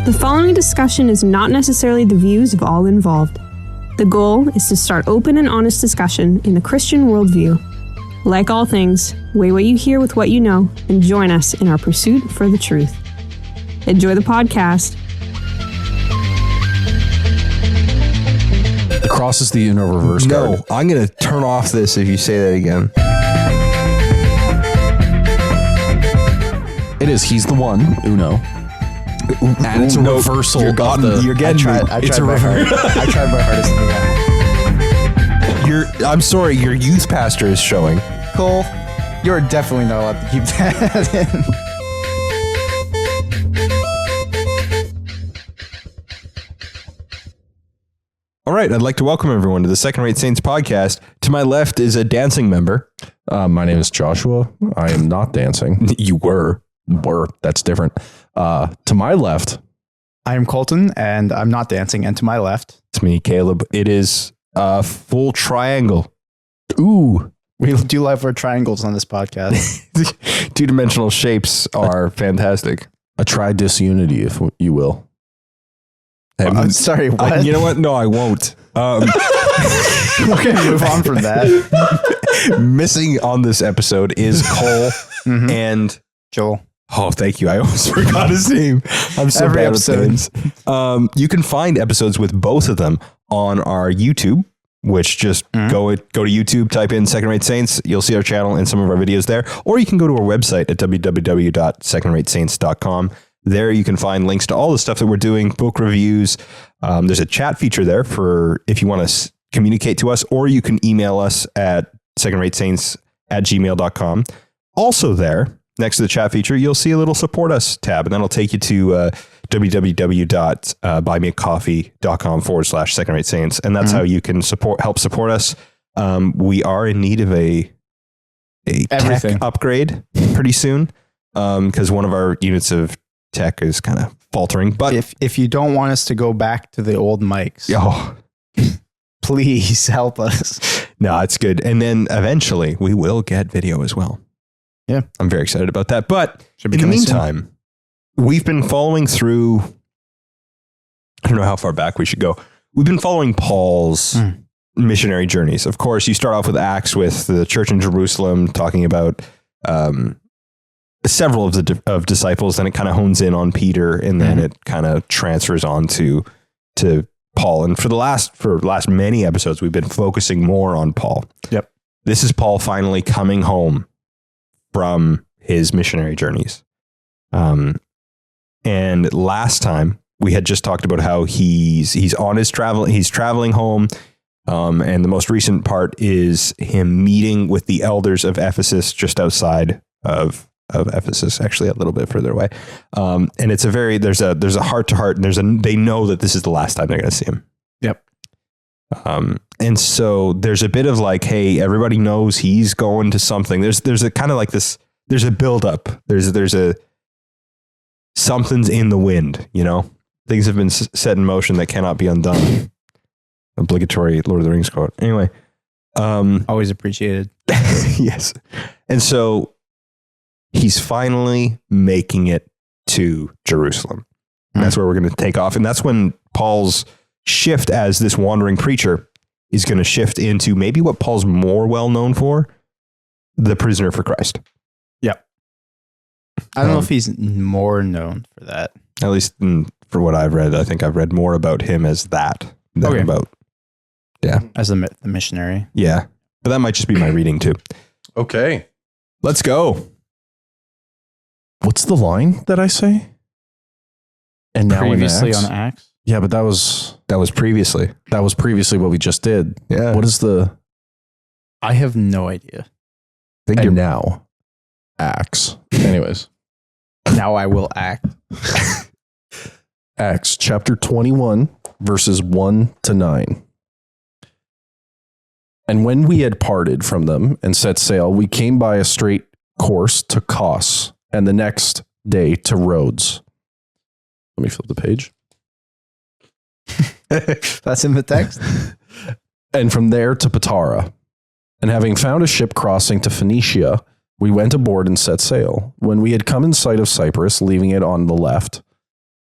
The following discussion is not necessarily the views of all involved. The goal is to start open and honest discussion in the Christian worldview. Like all things, weigh what you hear with what you know and join us in our pursuit for the truth. Enjoy the podcast. The cross is the Uno reverse card. No, I'm going to turn off this if you say that again. It is. He's the one, Uno. And it's a reversal. You're getting I tried my hardest to do that. I'm sorry, your youth pastor is showing. Cole, you're definitely not allowed to keep that in. All right, I'd like to welcome everyone to the Second Rate Saints podcast. To my left is a dancing member. My name is Joshua. I am not dancing. You were. That's different. To my left, I am Colton, and I'm not dancing. And to my left, it's me, Caleb. It is a full triangle. Ooh. We do love our triangles on this podcast. Two-dimensional shapes are fantastic. A tridisunity, if you will. I'm sorry, what? You know what? No, I won't. We're going to move on from that. Missing on this episode is Cole and Joel. Oh, thank you. I almost forgot his name. I'm so bad with names. You can find episodes with both of them on our YouTube, which just go to YouTube, type in Second Rate Saints. You'll see our channel and some of our videos there. Or you can go to our website at www.secondраtesaints.com. There you can find links to all the stuff that we're doing, book reviews. There's a chat feature there for if you want to communicate to us, or you can email us at secondratessaints@gmail.com. Also there, next to the chat feature, you'll see a little support us tab, and that'll take you to www.buymeacoffee.com/Second Rate Saints. And that's how you can help support us. We are in need of a tech upgrade pretty soon because one of our units of tech is kind of faltering. But if you don't want us to go back to the old mics, please help us. No, it's good. And then eventually we will get video as well. Yeah, I'm very excited about that. But in the meantime, we've been following through. I don't know how far back we should go. We've been following Paul's missionary journeys. Of course, you start off with Acts with the church in Jerusalem, talking about several of disciples. Then it kind of hones in on Peter, and then it kind of transfers on to Paul. And for the last many episodes, we've been focusing more on Paul. Yep. This is Paul finally coming home from his missionary journeys. And last time we had just talked about how he's on his travel. He's traveling home. And the most recent part is him meeting with the elders of Ephesus, just outside of Ephesus, actually a little bit further away. And it's there's a heart to heart, and they know that this is the last time they're going to see him. Yep. And so there's a bit of like, hey, everybody knows he's going to something. There's a kind of like this, there's a buildup. There's a something's in the wind, you know, things have been set in motion that cannot be undone. Obligatory Lord of the Rings quote. Anyway. Always appreciated. Yes. And so he's finally making it to Jerusalem. That's where we're going to take off. And that's when Paul's shift as this wandering preacher is going to shift into maybe what Paul's more well known for, the prisoner for Christ. Yep. I don't know if he's more known for that. At least for what I've read, I think I've read more about him as that than about, as the missionary. Yeah. But that might just be my reading too. Okay. Let's go. What's the line that I say? And now previously on Acts? Yeah, but that was previously. That was previously what we just did. Yeah. What is the... I have no idea. And now, Acts. Anyways. Now I will act. Acts chapter 21, verses 1 to 9. And when we had parted from them and set sail, we came by a straight course to Kos, and the next day to Rhodes. Let me flip the page. That's in the text. And from there to Patara. And having found a ship crossing to Phoenicia, we went aboard and set sail. When we had come in sight of Cyprus, leaving it on the left,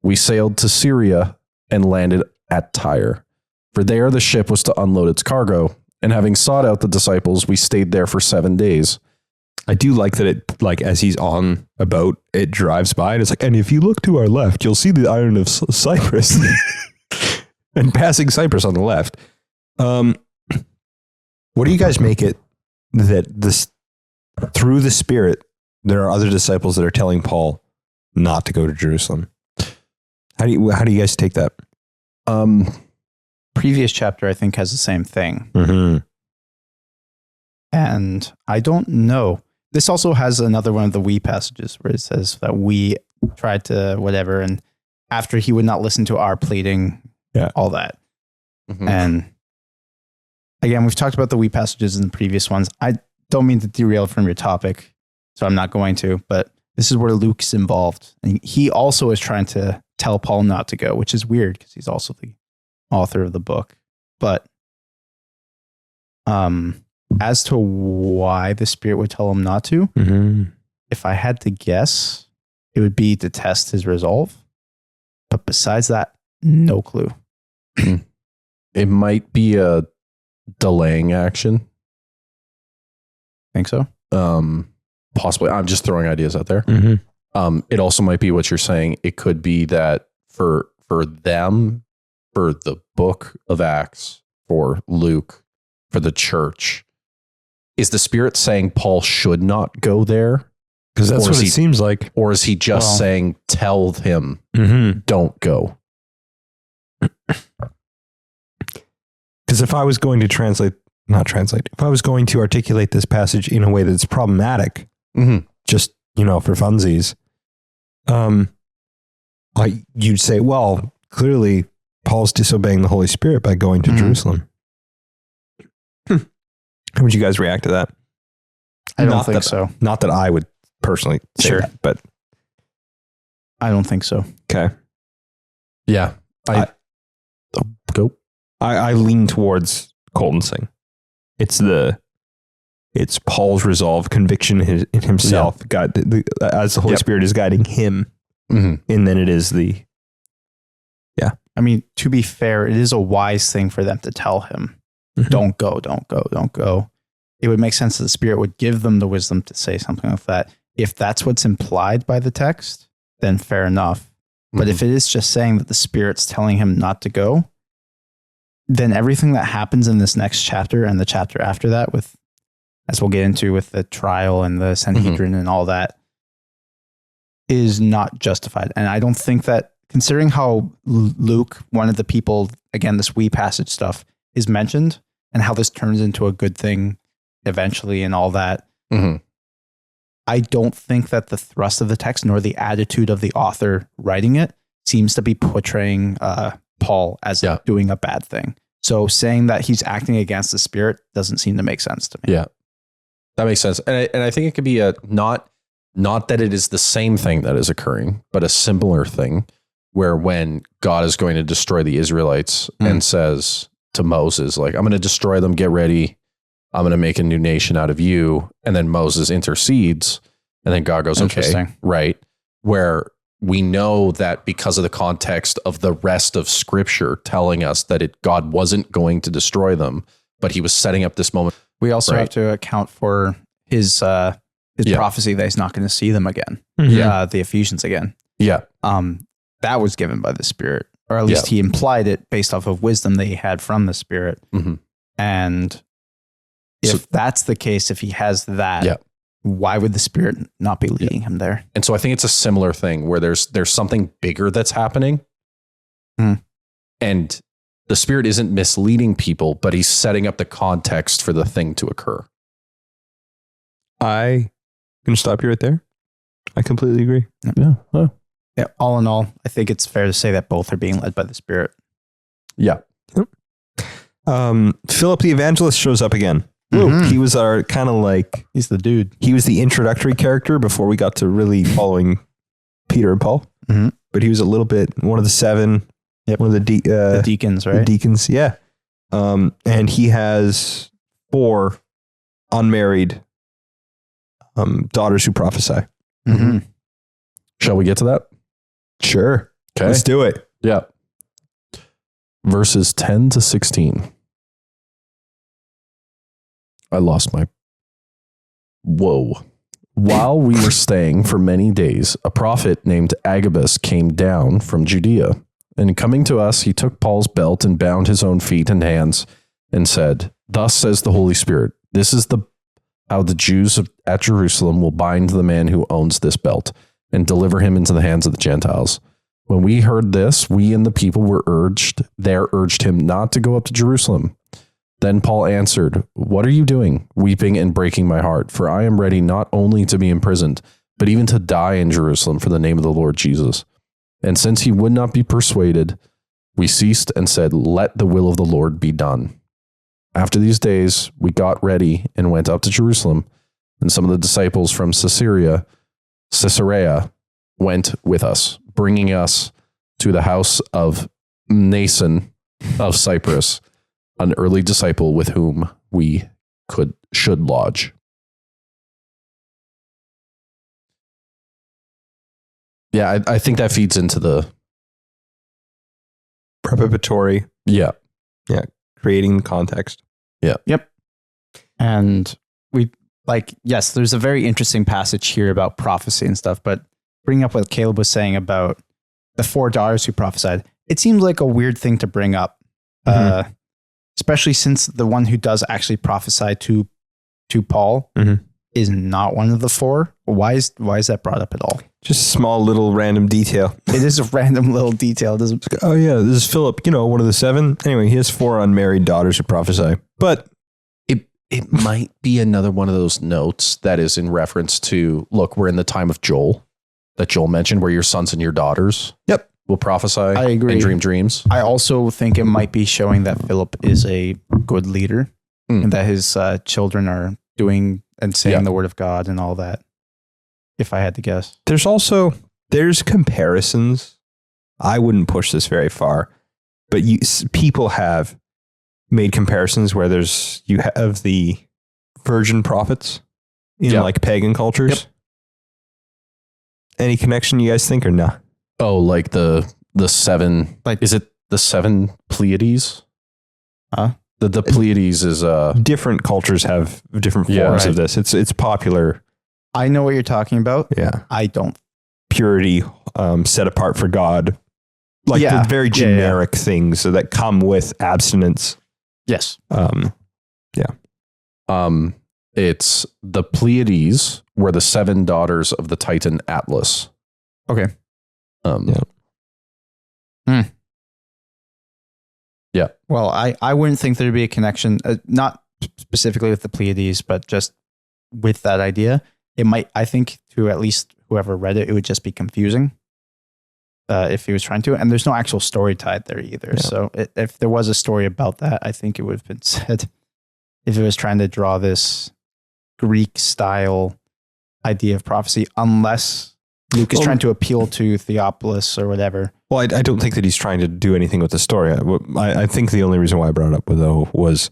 we sailed to Syria and landed at Tyre. For there the ship was to unload its cargo. And having sought out the disciples, we stayed there for 7 days. I do like that it, like, as he's on a boat, it drives by and it's like, and if you look to our left, you'll see the island of Cyprus. And passing Cyprus on the left. What do you guys make it that this, through the Spirit, there are other disciples that are telling Paul not to go to Jerusalem? How do you guys take that? Previous chapter, I think, has the same thing. Mm-hmm. And I don't know. This also has another one of the we passages where it says that we tried to whatever, and after he would not listen to our pleading, all that. Mm-hmm. And again, we've talked about the we passages in the previous ones. I don't mean to derail from your topic, so I'm not going to, but this is where Luke's involved. And he also is trying to tell Paul not to go, which is weird because he's also the author of the book. But as to why the Spirit would tell him not to, if I had to guess, it would be to test his resolve. But besides that, no clue. It might be a delaying action. Think so? Possibly. I'm just throwing ideas out there. Mm-hmm. It also might be what you're saying. It could be that for them, for the book of Acts, for Luke, for the church, is the Spirit saying Paul should not go there? Because that's what it he, seems like. Or is he just saying, tell him, don't go? Because if I was going to if I was going to articulate this passage in a way that's problematic, just, for funsies, you'd say, well, clearly Paul's disobeying the Holy Spirit by going to Jerusalem. How would you guys react to that? I don't think so. Not that I would personally say that, but I don't think so. Okay. Yeah. Go. I lean towards Colton saying it's Paul's resolve, conviction in himself, God, as the Holy Spirit is guiding him, and then it is I mean, to be fair, it is a wise thing for them to tell him, don't go, don't go, don't go. It would make sense that the Spirit would give them the wisdom to say something like that. If that's what's implied by the text, then fair enough. But if it is just saying that the Spirit's telling him not to go, then everything that happens in this next chapter and the chapter after that, with, as we'll get into with the trial and the Sanhedrin and all that, is not justified. And I don't think that, considering how Luke, one of the people, again, this we passage stuff is mentioned and how this turns into a good thing eventually and all that, I don't think that the thrust of the text nor the attitude of the author writing it seems to be portraying Paul as doing a bad thing. So saying that he's acting against the Spirit doesn't seem to make sense to me. Yeah, that makes sense. And I think it could be not that it is the same thing that is occurring, but a similar thing where when God is going to destroy the Israelites and says to Moses, like, I'm going to destroy them, get ready. I'm going to make a new nation out of you. And then Moses intercedes and then God goes, okay, right. Where we know that because of the context of the rest of Scripture telling us that God wasn't going to destroy them, but he was setting up this moment. We also have to account for his prophecy that he's not going to see them again. The Ephesians again. Yeah. That was given by the Spirit, or at least he implied it based off of wisdom that he had from the Spirit. And if that's the case, if he has that, why would the Spirit not be leading him there? And so I think it's a similar thing where there's something bigger that's happening. And the Spirit isn't misleading people, but he's setting up the context for the thing to occur. I can stop you right there. I completely agree. Yeah. Oh. Yeah. All in all, I think it's fair to say that both are being led by the Spirit. Yeah. Philip the evangelist shows up again. He was our kind of like, he's the dude. He was the introductory character before we got to really following Peter and Paul. But he was a little bit one of the seven. One of the deacons, right? The deacons, yeah. And he has 4 unmarried daughters who prophesy. Shall we get to that? Sure. Okay. Let's do it. Yeah. Verses 10 to 16. I lost my... Whoa. While we were staying for many days, a prophet named Agabus came down from Judea. And coming to us, he took Paul's belt and bound his own feet and hands and said, "Thus says the Holy Spirit, this is how the Jews at Jerusalem will bind the man who owns this belt and deliver him into the hands of the Gentiles." When we heard this, we and the people urged him not to go up to Jerusalem. Then Paul answered, "What are you doing, weeping and breaking my heart? For I am ready not only to be imprisoned, but even to die in Jerusalem for the name of the Lord Jesus." And since he would not be persuaded, we ceased and said, "Let the will of the Lord be done." After these days, we got ready and went up to Jerusalem, and some of the disciples from Caesarea went with us, bringing us to the house of Mnason of Cyprus, an early disciple with whom we should lodge. Yeah, I think that feeds into the preparatory. Yeah. Creating the context. Yeah. Yep. And yes, there's a very interesting passage here about prophecy and stuff, but bringing up what Caleb was saying about the 4 daughters who prophesied, it seems like a weird thing to bring up, especially since the one who does actually prophesy to Paul is not one of the 4. Why is that brought up at all? Just a small little random detail. It is a random little detail. It doesn't. Oh yeah, this is Philip. One of the 7. Anyway, he has 4 unmarried daughters who prophesy. But it might be another one of those notes that is in reference to, look, we're in the time of Joel that Joel mentioned, where your sons and your daughters will prophesy. I agree. And dream dreams. I also think it might be showing that Philip is a good leader and that his children are doing and saying the word of God and all that. If I had to guess. There's comparisons. I wouldn't push this very far, but people have made comparisons where you have the virgin prophets in like pagan cultures. Yep. Any connection you guys think or no? Oh, like the 7, is it the 7 Pleiades? Huh? The Pleiades is different cultures have different forms of this. It's popular. I know what you're talking about. Yeah. I don't. Purity, set apart for God. The very generic things that come with abstinence. Yes. It's the Pleiades were the 7 daughters of the Titan Atlas. Okay. Yeah. Well, I wouldn't think there'd be a connection, not specifically with the Pleiades, but just with that idea. It might, I think, to at least whoever read it, it would just be confusing if he was trying to. And there's no actual story tied there either. Yeah. So if there was a story about that, I think it would have been said if it was trying to draw this Greek style idea of prophecy, unless Luke is trying to appeal to Theophilus or whatever. Well, I don't think that he's trying to do anything with the story. I think the only reason why I brought it up though was,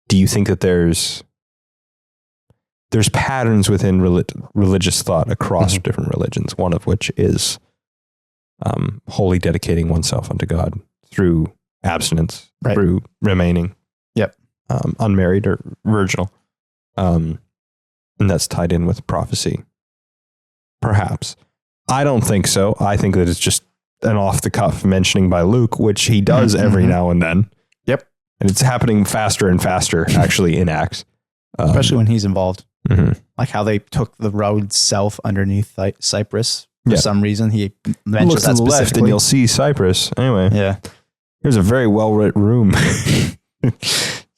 do you think that there's patterns within religious thought across different religions, one of which is wholly dedicating oneself unto God through abstinence, through remaining unmarried or virginal. And that's tied in with prophecy. Perhaps. I don't think so. I think that it's just an off-the-cuff mentioning by Luke, which he does every now and then. Yep. And it's happening faster and faster, actually, in Acts. Especially when he's involved. Like how they took the road south underneath Cyprus. For some reason, he mentions that to the left and you'll see Cyprus. Anyway. Yeah. Here's a very well-lit room.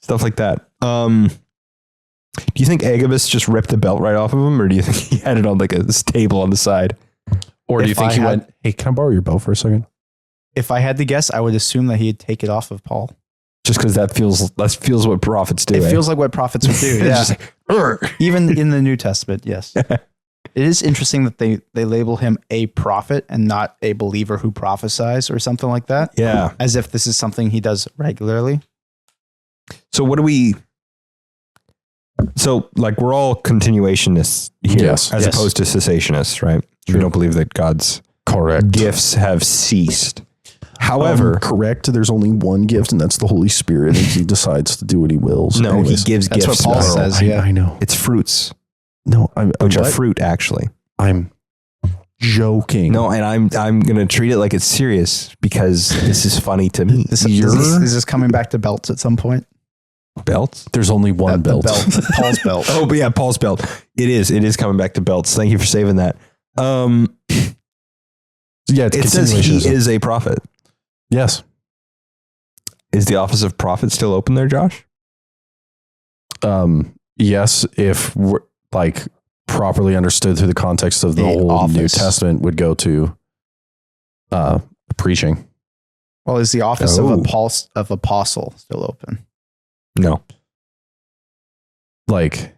Stuff like that. Do you think Agabus just ripped the belt right off of him, or do you think he had it on like a table on the side? Or do you think he went, "Hey, can I borrow your belt for a second?" If I had to guess, I would assume that he'd take it off of Paul. Just because that feels what prophets do. It feels like what prophets would do. Yeah. Even in the New Testament, yes. It is interesting that they label him a prophet and not a believer who prophesies or something like that. Yeah. As if this is something he does regularly. So we're all continuationists here, as opposed to cessationists, right? We don't believe that God's Correct. gifts have ceased. However, correct. There's only one gift, and that's the Holy Spirit, and he decides to do what he wills. no, Anyways, he gives That's gifts. what Paul plural. says. Yeah. I know. It's fruits, No, I'm which are what? fruit, actually. I'm joking. No, and I'm going to treat it like it's serious because this is funny to me. Is this coming back to belts at some point? Belts? There's only one The belt. Paul's belt. Oh, but yeah, Paul's belt. It is coming back to belts. Thank you for saving that. Yeah, it's It says he continuation. is a prophet. Yes. Is the office of prophet still open there, Josh? Yes, if we're like properly understood through the context of the whole New office. Testament, would go to preaching. Well, is the office Oh. of apostle still open? No. Like,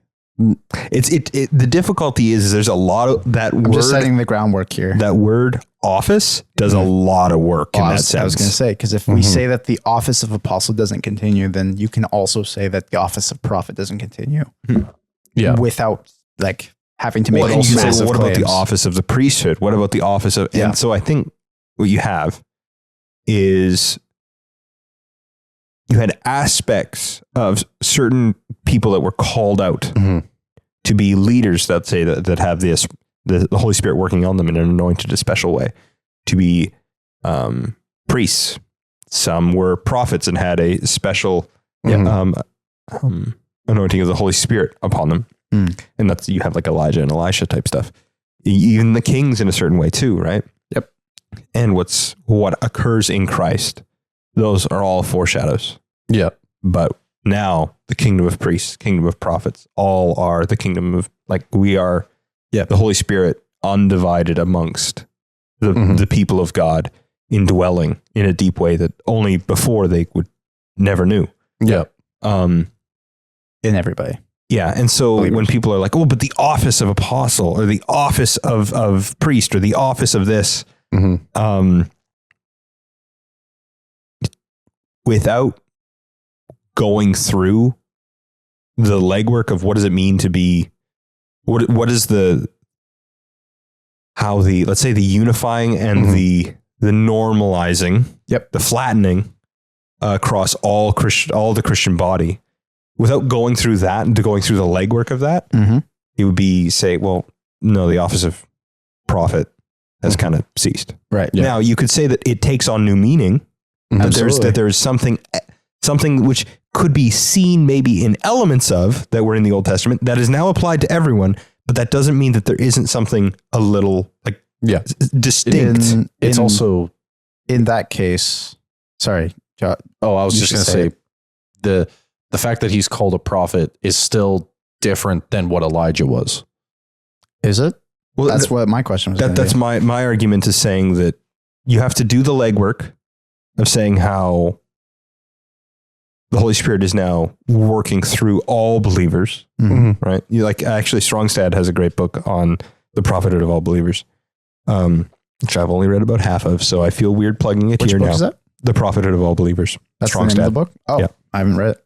It's the difficulty is there's a lot of that I'm word. just setting the groundwork here. That word office does a lot of work in I that was sense. going to say, because if we say that the office of apostle doesn't continue, then you can also say that the office of prophet doesn't continue yeah, without like having to make Well, and those you say, massive well, what about the claims. office of the priesthood? What about the office of? Yeah. And so I think what you have is you had aspects of certain people that were called out Mhm. to be leaders that say that have the Holy Spirit working on them in an anointed a special way, to be priests. Some were prophets and had a special anointing of the Holy Spirit upon them. And that's, you have like Elijah and Elisha type stuff. Even the kings in a certain way too, right? Yep. And what occurs in Christ, those are all foreshadows. yeah, But now the kingdom of priests, kingdom of prophets, all are the kingdom of, like, we are the Holy Spirit undivided amongst the people of God, indwelling in a deep way that only before they would never knew. yeah. in everybody. Yeah. And so Believers. when people are like, oh, but the office of apostle or the office of priest or the office of this, without going through the legwork of what does it mean to be, what is let's say the unifying and the normalizing, the flattening across all the Christian body, without going through that and going through the legwork of that, it would be say, well, no, the office of prophet has kind of ceased. Right. Yeah. Now you could say that it takes on new meaning. That there's something which could be seen maybe in elements of that were in the Old Testament that is now applied to everyone, but that doesn't mean that there isn't something a little like distinct. It's also in that case. Sorry. I was You just going to should say the fact that he's called a prophet is still different than what Elijah was. Is it? Well, That's what my question was. that's my argument is saying that you have to do the legwork of saying how the Holy Spirit is now working through all believers, right? You like, actually, Strongstad has a great book on the prophethood of all believers, which I've only read about half of, so I feel weird plugging it Which here book now. is that? The prophethood of all believers. That's the name of the book? Oh, Yeah. I haven't read it.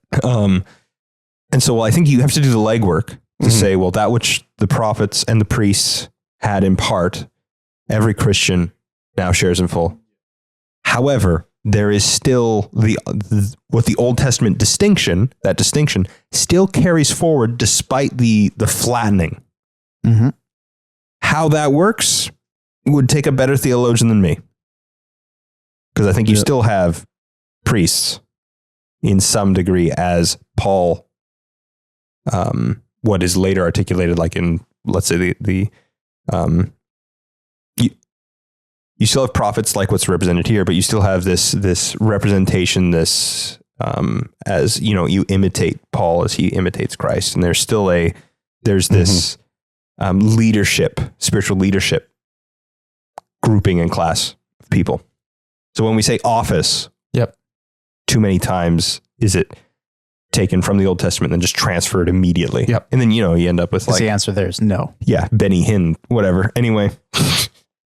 And so I think you have to do the legwork to say, well, that which the prophets and the priests had in part, every Christian now shares in full. However, there is still what the Old Testament distinction still carries forward despite the flattening. How that works would take a better theologian than me. Because I think you still have priests in some degree, as Paul, what is later articulated, like in, let's say you still have prophets like what's represented here, but you still have this representation, as, you know, you imitate Paul as he imitates Christ. And there's this leadership, spiritual leadership grouping and class of people. So when we say office, too many times is it taken from the Old Testament and then just transferred immediately. And then, you know, you end up with like, the answer there is no. Yeah. Benny Hinn, whatever. Anyway.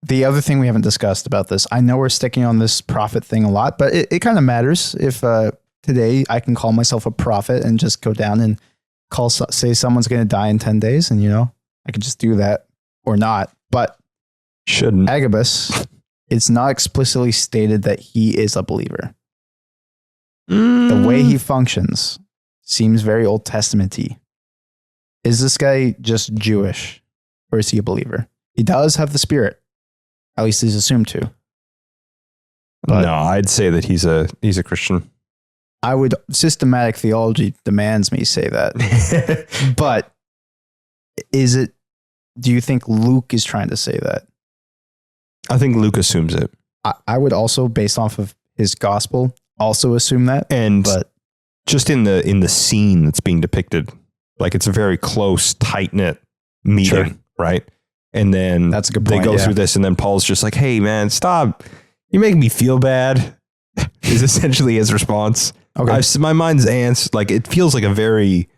The other thing we haven't discussed about this, I know we're sticking on this prophet thing a lot, but it kind of matters if today I can call myself a prophet and just go down and say someone's going to die in 10 days. And, you know, I could just do that or not. But Shouldn't. Agabus, it's not explicitly stated that he is a believer. The way he functions seems very Old Testament-y. Is this guy just Jewish, or is he a believer? He does have the Spirit. At least he's assumed to. But No, I'd say that he's a Christian. I would, systematic theology demands me say that. But do you think Luke is trying to say that? I think Luke assumes it. I would also, based off of his gospel, also assume that. And But just in the scene that's being depicted, like it's a very close, tight-knit meeting, Sure. right? And then That's a good they point, go yeah. through this, and then Paul's just like, hey, man, stop. You're making me feel bad, is essentially his response. okay. My mind's ants. Like, it feels like a very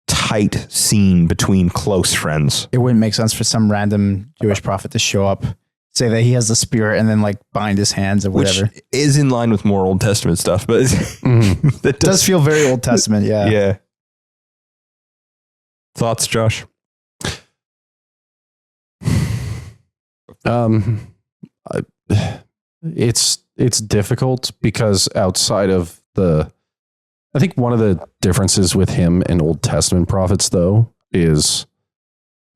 tight scene between close friends. It wouldn't make sense for some random Jewish prophet to show up, say that he has the Spirit, and then like bind his hands or whatever. Which is in line with more Old Testament stuff, but that It does feel very Old Testament, yeah. Yeah. Thoughts, Josh? It's difficult because outside of I think one of the differences with him and Old Testament prophets, though, is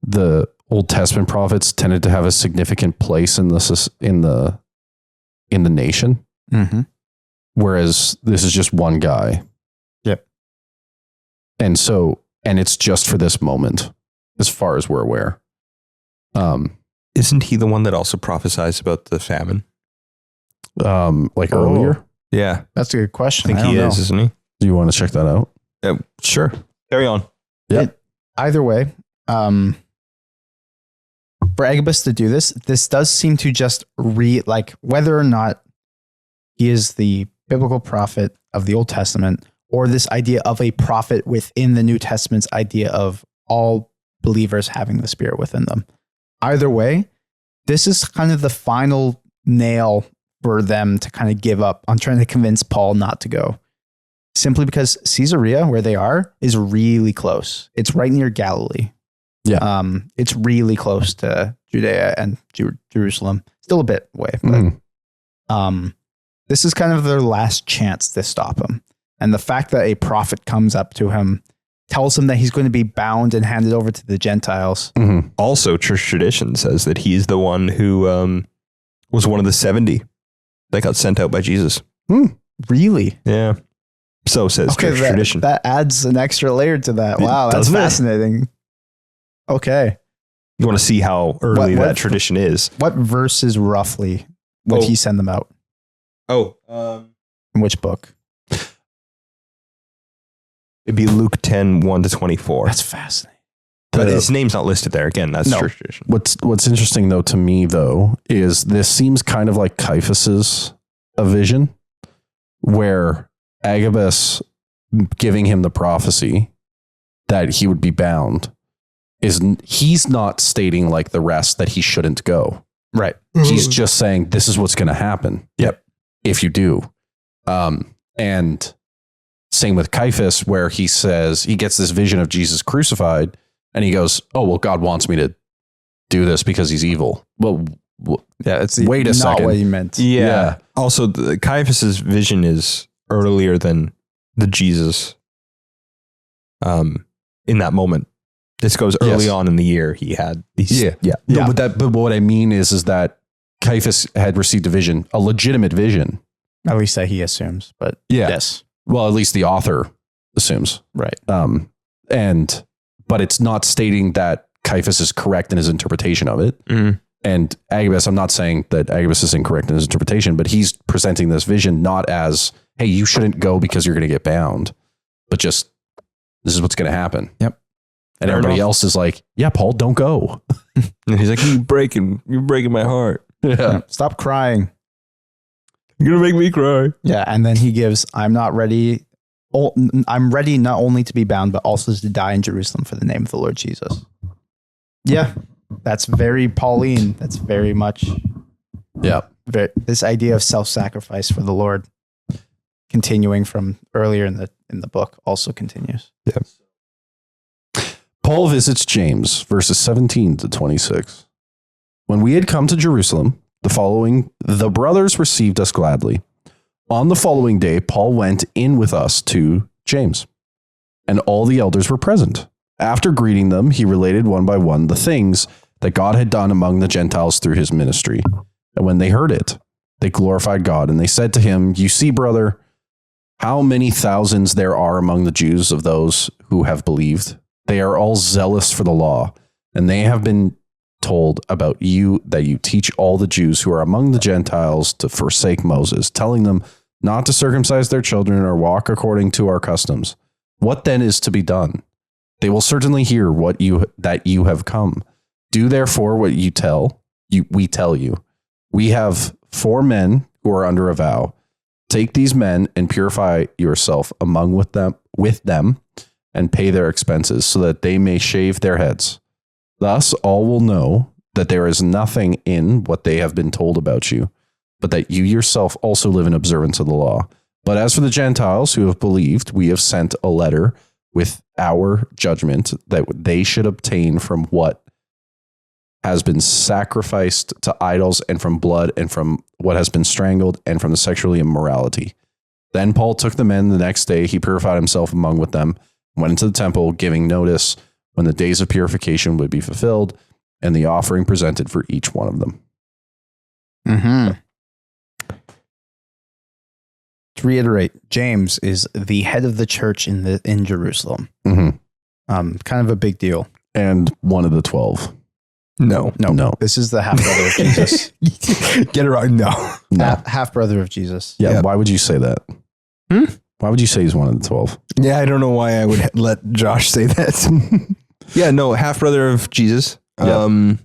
the Old Testament prophets tended to have a significant place in the nation, Mm-hmm. whereas this is just one guy. Yep. And it's just for this moment, as far as we're aware. Isn't he the one that also prophesies about the famine? Like Oh. earlier. Yeah. That's a good question. I think he is, isn't he? Do you want to check that out? Sure. Carry on. Either way, for Agabus to do this does seem to just whether or not he is the biblical prophet of the Old Testament, or this idea of a prophet within the New Testament's idea of all believers having the Spirit within them. Either way, this is kind of the final nail for them to kind of give up on trying to convince Paul not to go. Simply because Caesarea, where they are, is really close. It's right near Galilee. Yeah. It's really close to Judea and Jerusalem. Still a bit away, but this is kind of their last chance to stop him. And the fact that a prophet comes up to him, tells him that he's going to be bound and handed over to the Gentiles. Mm-hmm. Also, church tradition says that he's the one who was one of the 70 that got sent out by Jesus. Really? Yeah. So says church tradition. That adds an extra layer to that. Wow, that's Doesn't it? fascinating. Okay. You want to see how early that tradition is. What verses roughly would he send them out? In which book? It'd be Luke 10, 1 to 24. That's fascinating. But his name's not listed there. Again, that's church tradition. What's interesting though to me though is this seems kind of like Caiaphas's a vision, where Agabus giving him the prophecy that he would be bound he's not stating like the rest that he shouldn't go. Right. He's just saying this is what's going to happen. Yep. If you do. And same with Caiaphas, where he says he gets this vision of Jesus crucified and he goes, oh, well, God wants me to do this because he's evil. Well, Yeah, it's wait a not second. what he meant. Yeah. Also, Caiaphas's vision is earlier than the Jesus in that moment. This goes early on in the year. He had these. No, but what I mean is that Caiaphas had received a vision, a legitimate vision. At least that he assumes, but Yeah. yes. Well, at least the author assumes. Right. But it's not stating that Caiaphas is correct in his interpretation of it. Mhm. And Agabus, I'm not saying that Agabus is incorrect in his interpretation, but he's presenting this vision not as, hey, you shouldn't go because you're going to get bound, but just this is what's going to happen. Yep. And Fair everybody enough. else is like, yeah, Paul, don't go. And he's like, you're breaking my heart. Yeah. Stop crying. You're going to make me cry. Yeah. And then he gives, I'm ready not only to be bound, but also to die in Jerusalem for the name of the Lord Jesus. Yeah. That's very Pauline. That's very much Yeah. this idea of self-sacrifice for the Lord, continuing from earlier in the book, also continues. Yeah. Paul visits James, verses 17 to 26. When we had come to Jerusalem, the brothers received us gladly. On the following day, Paul went in with us to James, and all the elders were present. After greeting them, he related one by one the things that God had done among the Gentiles through his ministry. And when they heard it, they glorified God, and they said to him, "You see, brother, how many thousands there are among the Jews of those who have believed. They are all zealous for the law, and they have been told about you that you teach all the Jews who are among the Gentiles to forsake Moses, telling them not to circumcise their children or walk according to our customs. What then is to be done? They will certainly hear that you have come. Do therefore what we tell you. We have 4 men who are under a vow. Take these men and purify yourself with them and pay their expenses so that they may shave their heads. Thus all will know that there is nothing in what they have been told about you, but that you yourself also live in observance of the law. But as for the Gentiles who have believed, we have sent a letter with our judgment that they should obtain from what has been sacrificed to idols and from blood and from what has been strangled and from the sexual immorality." Then Paul took the men the next day. He purified himself with them, went into the temple, giving notice when the days of purification would be fulfilled and the offering presented for each one of them. Mm-hmm. To reiterate, James is the head of the church in Jerusalem. Mm-hmm. Kind of a big deal. And one of the 12. No. This is the half brother of Jesus. Get it right. No. Half brother of Jesus. Yeah. Yep. Why would you say that? Why would you say he's one of the 12? Yeah, I don't know why I would let Josh say that. Yeah, no, half brother of Jesus. Yep.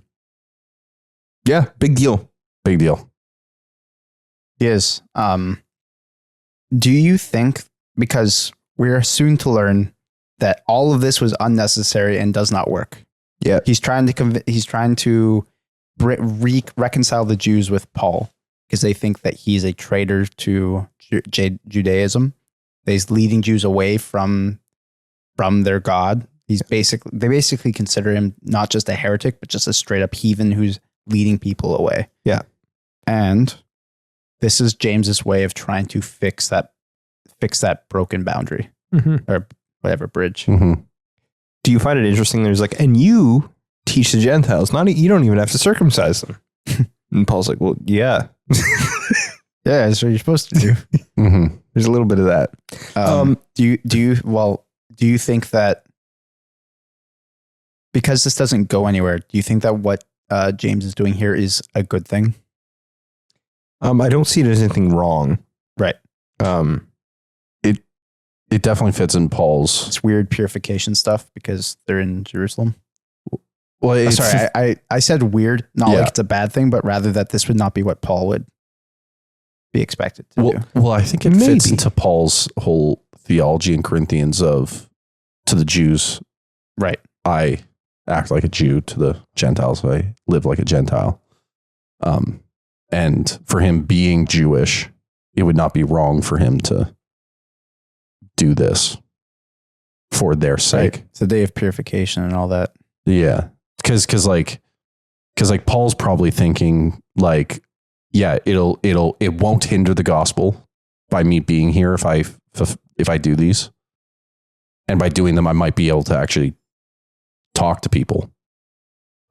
Yeah, big deal. Big deal. He is. Do you think, because we're soon to learn that all of this was unnecessary and does not work? Yeah, he's trying to reconcile the Jews with Paul because they think that he's a traitor to Judaism. That he's leading Jews away from their God. They basically consider him not just a heretic, but just a straight up heathen who's leading people away. Yeah, and this is James's way of trying to fix that broken boundary or whatever bridge. Mm-hmm. Do you find it interesting? There's like, and you teach the Gentiles, you don't even have to circumcise them. And Paul's like, well, yeah. Yeah, that's what you're supposed to do. Mm-hmm. There's a little bit of that. Do you think that because this doesn't go anywhere, do you think that what James is doing here is a good thing? I don't see it as anything wrong. Right. It definitely fits in Paul's. It's weird purification stuff because they're in Jerusalem. Well, I said weird, not like it's a bad thing, but rather that this would not be what Paul would be expected to do. Well, I think it fits into Paul's whole theology in Corinthians of, to the Jews, right? I act like a Jew. To the Gentiles, I live like a Gentile. And for him being Jewish, it would not be wrong for him to do this for their sake. Right. It's the day of purification and all that. Yeah. Cause Paul's probably thinking like, yeah, it won't hinder the gospel by me being here if I do these. And by doing them, I might be able to actually talk to people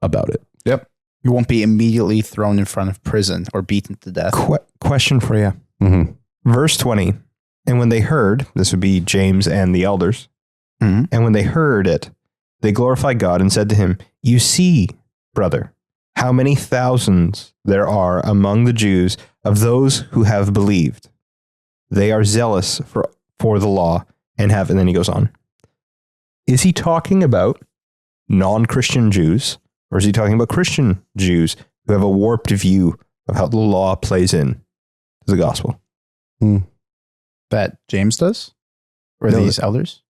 about it. Yep. You won't be immediately thrown in front of prison or beaten to death. Question for you. Mm-hmm. Verse 20. And when they heard, this would be James and the elders. Mm-hmm. And when they heard it, they glorified God and said to him, "You see, brother, how many thousands there are among the Jews of those who have believed. They are zealous for the law and have," and then he goes on. Is he talking about non-Christian Jews, or is he talking about Christian Jews who have a warped view of how the law plays in to the gospel? That James does? Or No, these elders?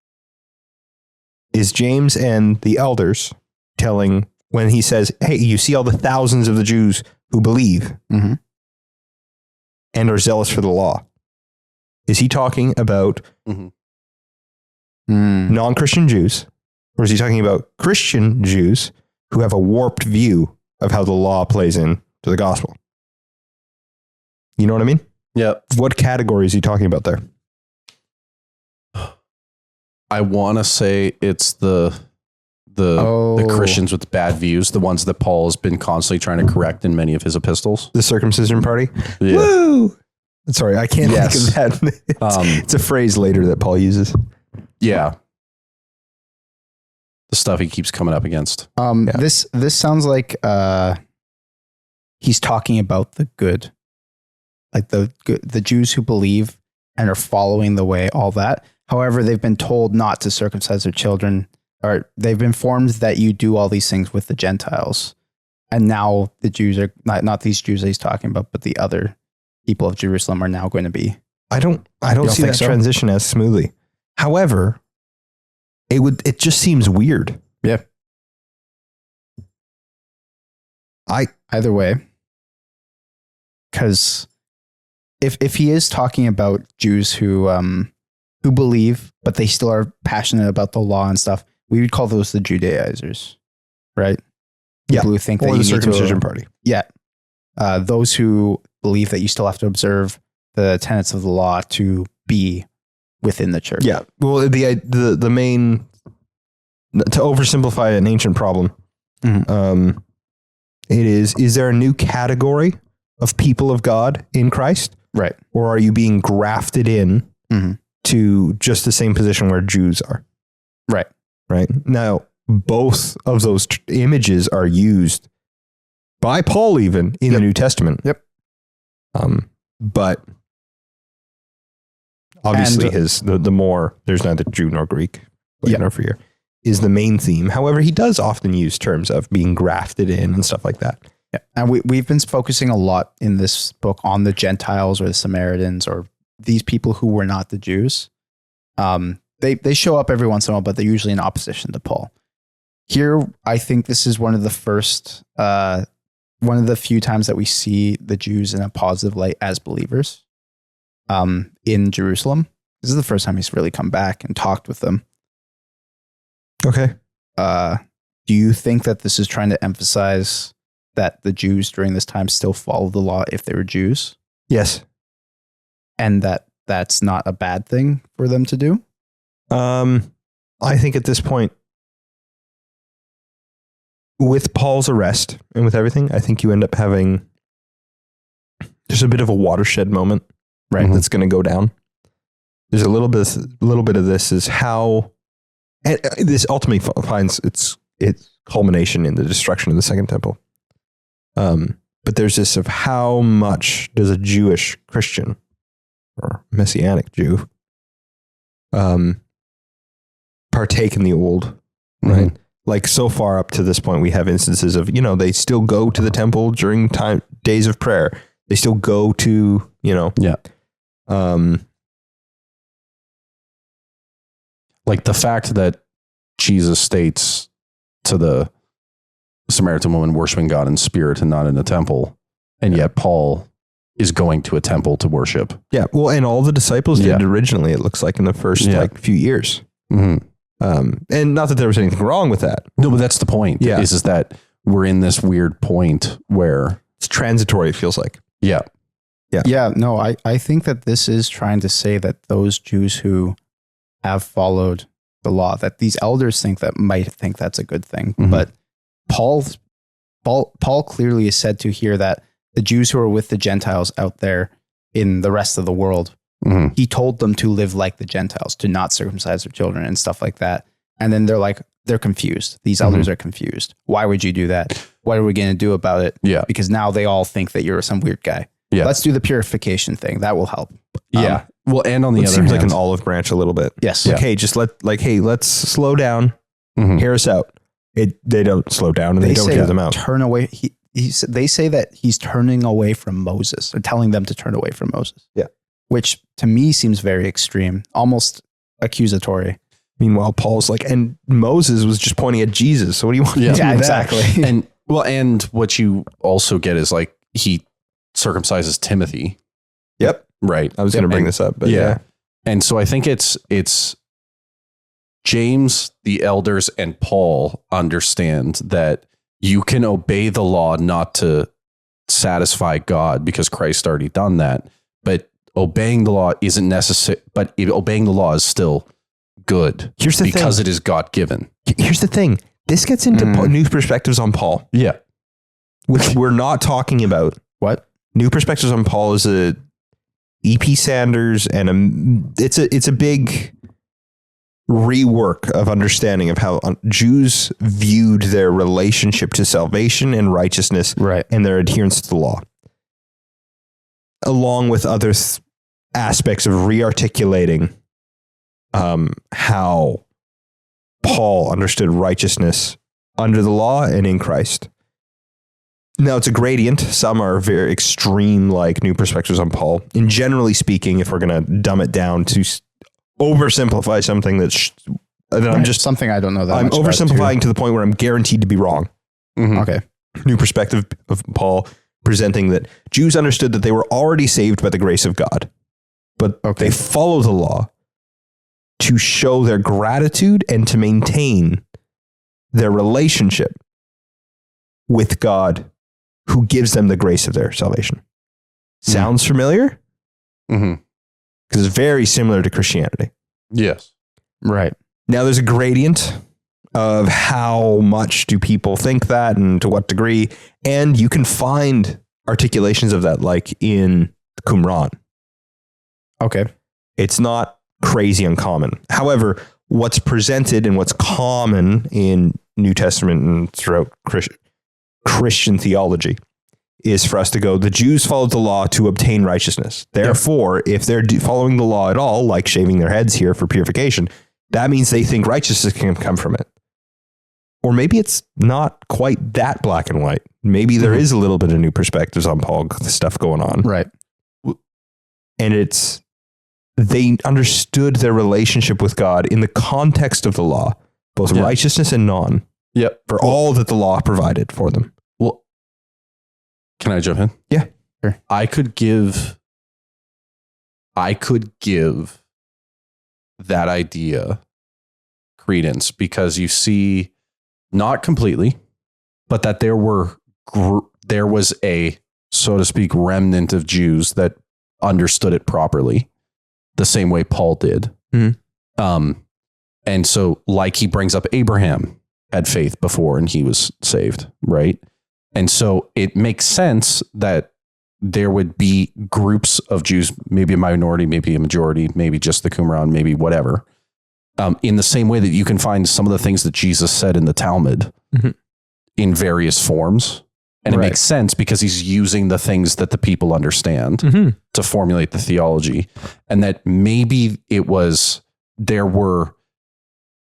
Is James and the elders telling, when he says, hey, you see all the thousands of the Jews who believe and are zealous for the law, is he talking about non-Christian Jews, or is he talking about Christian Jews who have a warped view of how the law plays in to the gospel. You know what I mean? Yeah. What category is he talking about there? I want to say it's the Christians with bad views, the ones that Paul has been constantly trying to correct in many of his epistles. The circumcision party? Yeah. Woo! Sorry, I can't think of that. It's a phrase later that Paul uses. Yeah. The stuff he keeps coming up against. This sounds like he's talking about the good, like the Jews who believe and are following the way, all that. However, they've been told not to circumcise their children, or they've been informed that you do all these things with the Gentiles. And now the Jews are not these Jews that he's talking about, but the other people of Jerusalem are now going to be. I don't see that transition as smoothly. However, it just seems weird. Yeah. Either way, because if he is talking about Jews who believe, but they still are passionate about the law and stuff, we would call those the Judaizers, right? Yeah. People who think that or you the need circumcision party. Yeah. Those who believe that you still have to observe the tenets of the law to be within the church. Yeah. Well, the main, to oversimplify an ancient problem, it is there a new category of people of God in Christ? Right. Or are you being grafted in to just the same position where Jews are? Right. Right. Now, both of those images are used by Paul even in the New Testament. Yep. But obviously the more there's neither Jew nor Greek, nor free here, is the main theme. However, he does often use terms of being grafted in and stuff like that. Yeah. And we've been focusing a lot in this book on the Gentiles or the Samaritans or these people who were not the Jews. They show up every once in a while, but they're usually in opposition to Paul. Here, I think this is one of the few times that we see the Jews in a positive light as believers in Jerusalem. This is the first time he's really come back and talked with them. Okay. Do you think that this is trying to emphasize that the Jews during this time still follow the law if they were Jews? Yes. And that's not a bad thing for them to do? I think at this point, with Paul's arrest and with everything, I think you end up having there's a bit of a watershed moment, right? That's going to go down. There's a little bit of this is how, and this ultimately finds its culmination in the destruction of the Second Temple. But there's this of how much does a Jewish Christian or Messianic Jew partake in the old, right? Like so far up to this point, we have instances of, they still go to the temple during days of prayer. They still go to, like the fact that Jesus states to the Samaritan woman worshiping God in spirit and not in a temple. And yet Paul is going to a temple to worship. Yeah. Well, and all the disciples did originally, it looks like in the first few years. And not that there was anything wrong with that. No, but that's the point. Yeah. Is that we're in this weird point where it's transitory, it feels like. Yeah. Yeah. No, I think that this is trying to say that those Jews who have followed the law, that these elders might think that's a good thing. But Paul clearly is said to hear that the Jews who are with the Gentiles out there in the rest of the world, he told them to live like the Gentiles, to not circumcise their children and stuff like that. And then they're confused. These elders are confused. Why would you do that? What are we going to do about it? Yeah. Because now they all think that you're some weird guy. Yeah. Let's do the purification thing. That will help. Yeah. Well, and on the other seems hand, like an olive branch a little bit. Yes. Like, hey, let's slow down. Hear us out. They don't slow down and they don't hear them out. Turn away. They say that he's turning away from Moses, or telling them to turn away from Moses. Yeah. Which to me seems very extreme, almost accusatory. Meanwhile, Paul's like, and Moses was just pointing at Jesus. So what do you want to do? Yeah, exactly. And what you also get is like he circumcises Timothy. Yep. Right. I was going to bring this up, but yeah. And so I think it's James, the elders, and Paul understand that you can obey the law not to satisfy God because Christ already done that. But obeying the law isn't necessary. But obeying the law is still good. Here's the because thing. it is God given. Here's the thing. This gets into new perspectives on Paul, Yeah. which we're not talking about. What? New perspectives on Paul is a E.P. Sanders, and it's a big rework of understanding of how Jews viewed their relationship to salvation and righteousness, Right. and their adherence to the law, along with other aspects of rearticulating how Paul understood righteousness under the law and in Christ. Now, it's a gradient. Some are very extreme, like new perspectives on Paul. And generally speaking, if we're going to dumb it down to oversimplify something I'm just something I don't know that I'm much about, oversimplifying to the point where I'm guaranteed to be wrong. Mhm. Okay. New perspective of Paul presenting that Jews understood that they were already saved by the grace of God, but they follow the law to show their gratitude and to maintain their relationship with God, who gives them the grace of their salvation. Sounds familiar? Mm-hmm. Because it's very similar to Christianity. Yes. Right. Now there's a gradient of how much do people think that and to what degree. And you can find articulations of that like in Qumran. Okay. It's not crazy uncommon. However, what's presented and what's common in New Testament and throughout Christian theology is for us to go, the Jews followed the law to obtain righteousness. Therefore, if they're following the law at all, like shaving their heads here for purification, that means they think righteousness can come from it. Or maybe it's not quite that black and white. Maybe there is a little bit of new perspectives on Paul stuff going on. Right. And they understood their relationship with God in the context of the law, both righteousness and non, for all that the law provided for them. Well, can I jump in? Yeah. Sure. I could give that idea credence because you see, not completely, but that there was a, so to speak, remnant of Jews that understood it properly, the same way Paul did. Mm-hmm. And so, like he brings up, Abraham had faith before and he was saved, right? And so it makes sense that there would be groups of Jews, maybe a minority, maybe a majority, maybe just the Qumran, maybe whatever. In the same way that you can find some of the things that Jesus said in the Talmud in various forms. And it makes sense because he's using the things that the people understand to formulate the theology. And that maybe there were,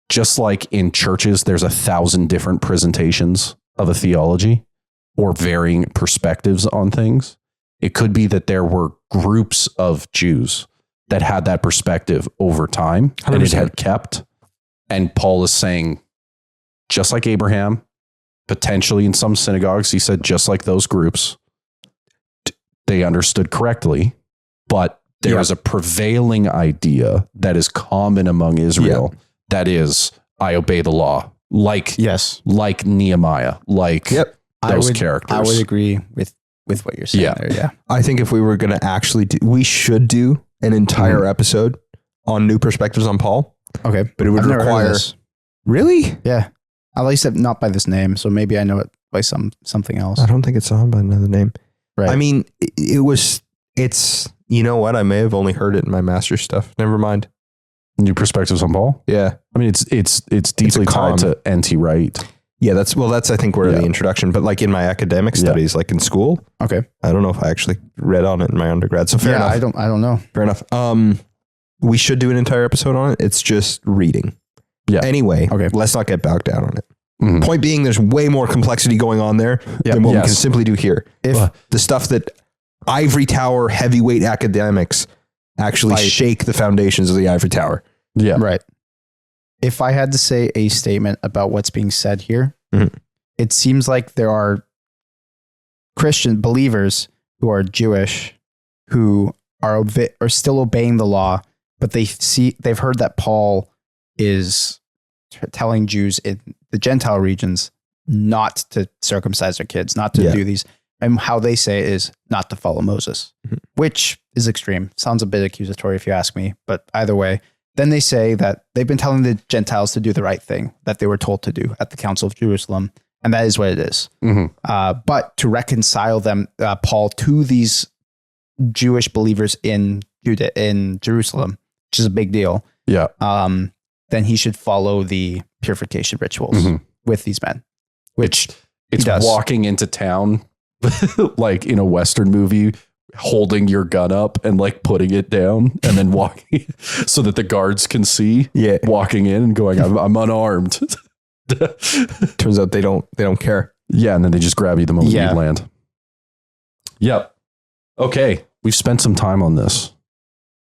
just like in churches, there's 1,000 different presentations of a theology or varying perspectives on things. It could be that there were groups of Jews that had that perspective over time 100%. And it had kept. And Paul is saying, just like Abraham, potentially in some synagogues, he said, just like those groups, they understood correctly, but there is a prevailing idea that is common among Israel. That is, I obey the law, like Nehemiah, like those characters. I would agree with what you're saying there. Yeah. I think if we were going to actually we should do an entire episode on new perspectives on Paul. Okay. But it would require. Really? Yeah. At least not by this name. So maybe I know it by something else. I don't think it's on by another name. Right. I mean, it's, you know what? I may have only heard it in my master's stuff. Never mind. New perspectives on Paul. Yeah. I mean, it's deeply tied to N.T. Wright. Yeah. That's I think where the introduction, but like in my academic studies, like in school. Okay. I don't know if I actually read on it in my undergrad. So fair enough. I don't know. Fair enough. We should do an entire episode on it. It's just reading. Yeah. Anyway, let's not get bogged down on it. Mm-hmm. Point being, there's way more complexity going on there than what we can simply do here. If the stuff that ivory tower heavyweight academics actually shake the foundations of the ivory tower. Yeah. Right. If I had to say a statement about what's being said here, it seems like there are Christian believers who are Jewish who are still obeying the law, but they've heard that Paul is telling Jews in the Gentile regions not to circumcise their kids, not to do these. And how they say it is not to follow Moses, which is extreme. Sounds a bit accusatory if you ask me, but either way. Then they say that they've been telling the Gentiles to do the right thing that they were told to do at the Council of Jerusalem. And that is what it is. But to reconcile them, Paul, to these Jewish believers in Jerusalem, which is a big deal. Yeah. Then he should follow the purification rituals with these men, which it's walking into town like in a Western movie, holding your gun up and like putting it down and then walking so that the guards can see. Yeah, walking in and going, I'm unarmed. Turns out they don't care. Yeah, and then they just grab you the moment you land. Yep. Okay, we've spent some time on this.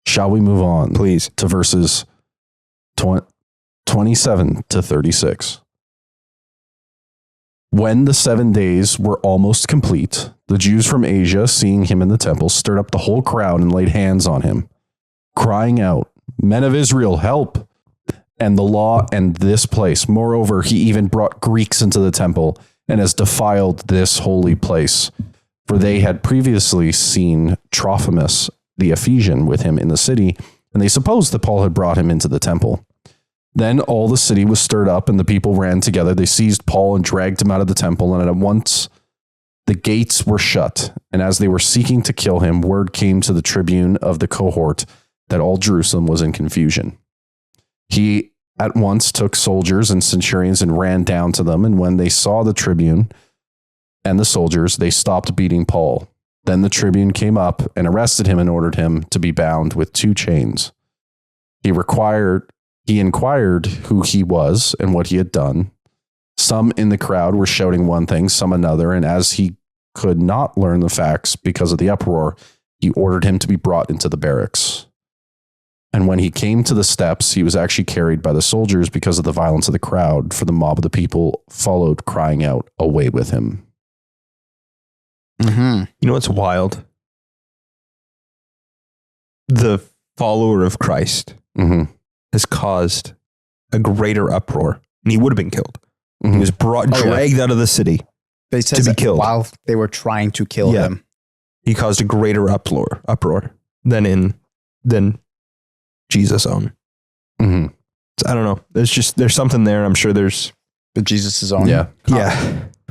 Shall we move on, please, to verses 27 to 36? When the 7 days were almost complete, the Jews from Asia, seeing him in the temple, stirred up the whole crowd and laid hands on him, crying out, "Men of Israel, help!" And the law and this place. Moreover, he even brought Greeks into the temple and has defiled this holy place. For they had previously seen Trophimus, the Ephesian, with him in the city, and they supposed that Paul had brought him into the temple. Then all the city was stirred up, and the people ran together. They seized Paul and dragged him out of the temple, and at once the gates were shut. And as they were seeking to kill him, word came to the tribune of the cohort that all Jerusalem was in confusion. He at once took soldiers and centurions and ran down to them, and when they saw the tribune and the soldiers, they stopped beating Paul. Then the tribune came up and arrested him and ordered him to be bound with 2 chains. He inquired who he was and what he had done. Some in the crowd were shouting one thing, some another, and as he could not learn the facts because of the uproar, he ordered him to be brought into the barracks. And when he came to the steps, he was actually carried by the soldiers because of the violence of the crowd, for the mob of the people followed, crying out, "Away with him." You know what's wild? The follower of Christ has caused a greater uproar, and he would have been killed. He was dragged out of the city to be killed while they were trying to kill him. He caused a greater uproar than Jesus' own. So I don't know. There's something there. I'm sure there's Jesus' own.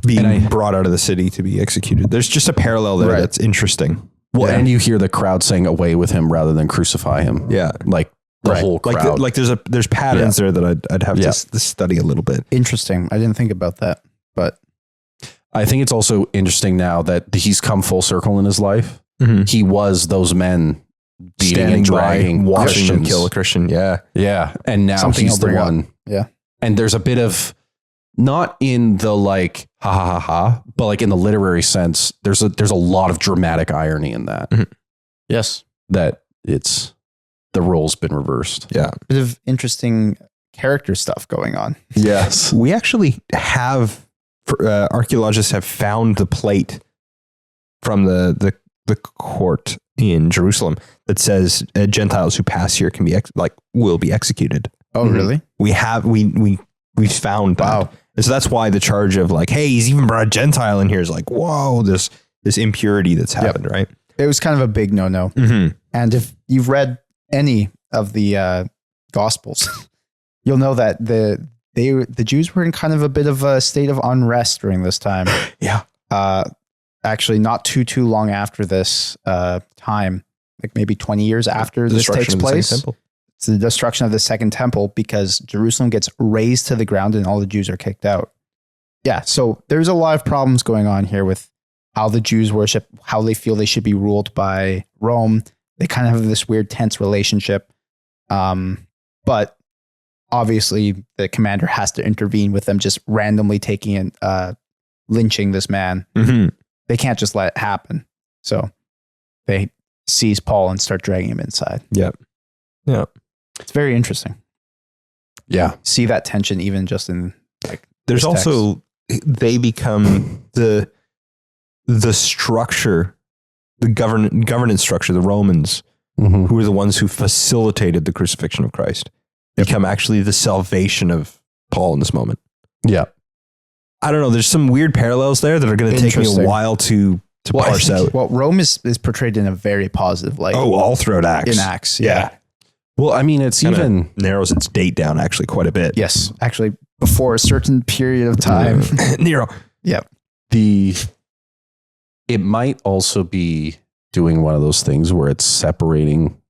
Being brought out of the city to be executed. There's just a parallel there that's interesting. Well, and you hear the crowd saying "away with him" rather than "crucify him." Yeah, like the whole crowd. Like there's patterns there that I'd have to study a little bit. Interesting. I didn't think about that, but I think it's also interesting now that he's come full circle in his life. He was those men beating and dragging, watching them kill a Christian. Yeah, and now he's the one. Yeah, and there's a bit of, not in the like ha ha ha ha, but like in the literary sense, there's a lot of dramatic irony in that. Yes, that it's the role's been reversed. Yeah, bit of interesting character stuff going on. Yes, we actually have archaeologists have found the plate from the court in Jerusalem that says Gentiles who pass here can be will be executed. Oh, really? We found that. Wow. And so that's why the charge of like, hey, he's even brought a Gentile in here is like, whoa, this impurity that's happened, right? It was kind of a big no-no. And if you've read any of the Gospels, you'll know that the Jews were in kind of a bit of a state of unrest during this time. Actually, not too long after this time, like maybe 20 years after this takes place. It's the destruction of the second temple because Jerusalem gets razed to the ground and all the Jews are kicked out. Yeah, so there's a lot of problems going on here with how the Jews worship, how they feel they should be ruled by Rome. They kind of have this weird tense relationship. But obviously the commander has to intervene with them just randomly taking and lynching this man. They can't just let it happen. So they seize Paul and start dragging him inside. Yeah. It's very interesting. Yeah. See that tension even just in like there's also they become the structure, the governance structure, the Romans who were the ones who facilitated the crucifixion of Christ become actually the salvation of Paul in this moment. Yeah. I don't know. There's some weird parallels there that are going to take me a while to parse out. Well, Rome is portrayed in a very positive light. Oh, all throughout Acts. In Acts, yeah. Well, I mean, it's even narrows its date down actually quite a bit. Yes, actually, before a certain period of time. Nero. Yeah. It might also be doing one of those things where it's separating,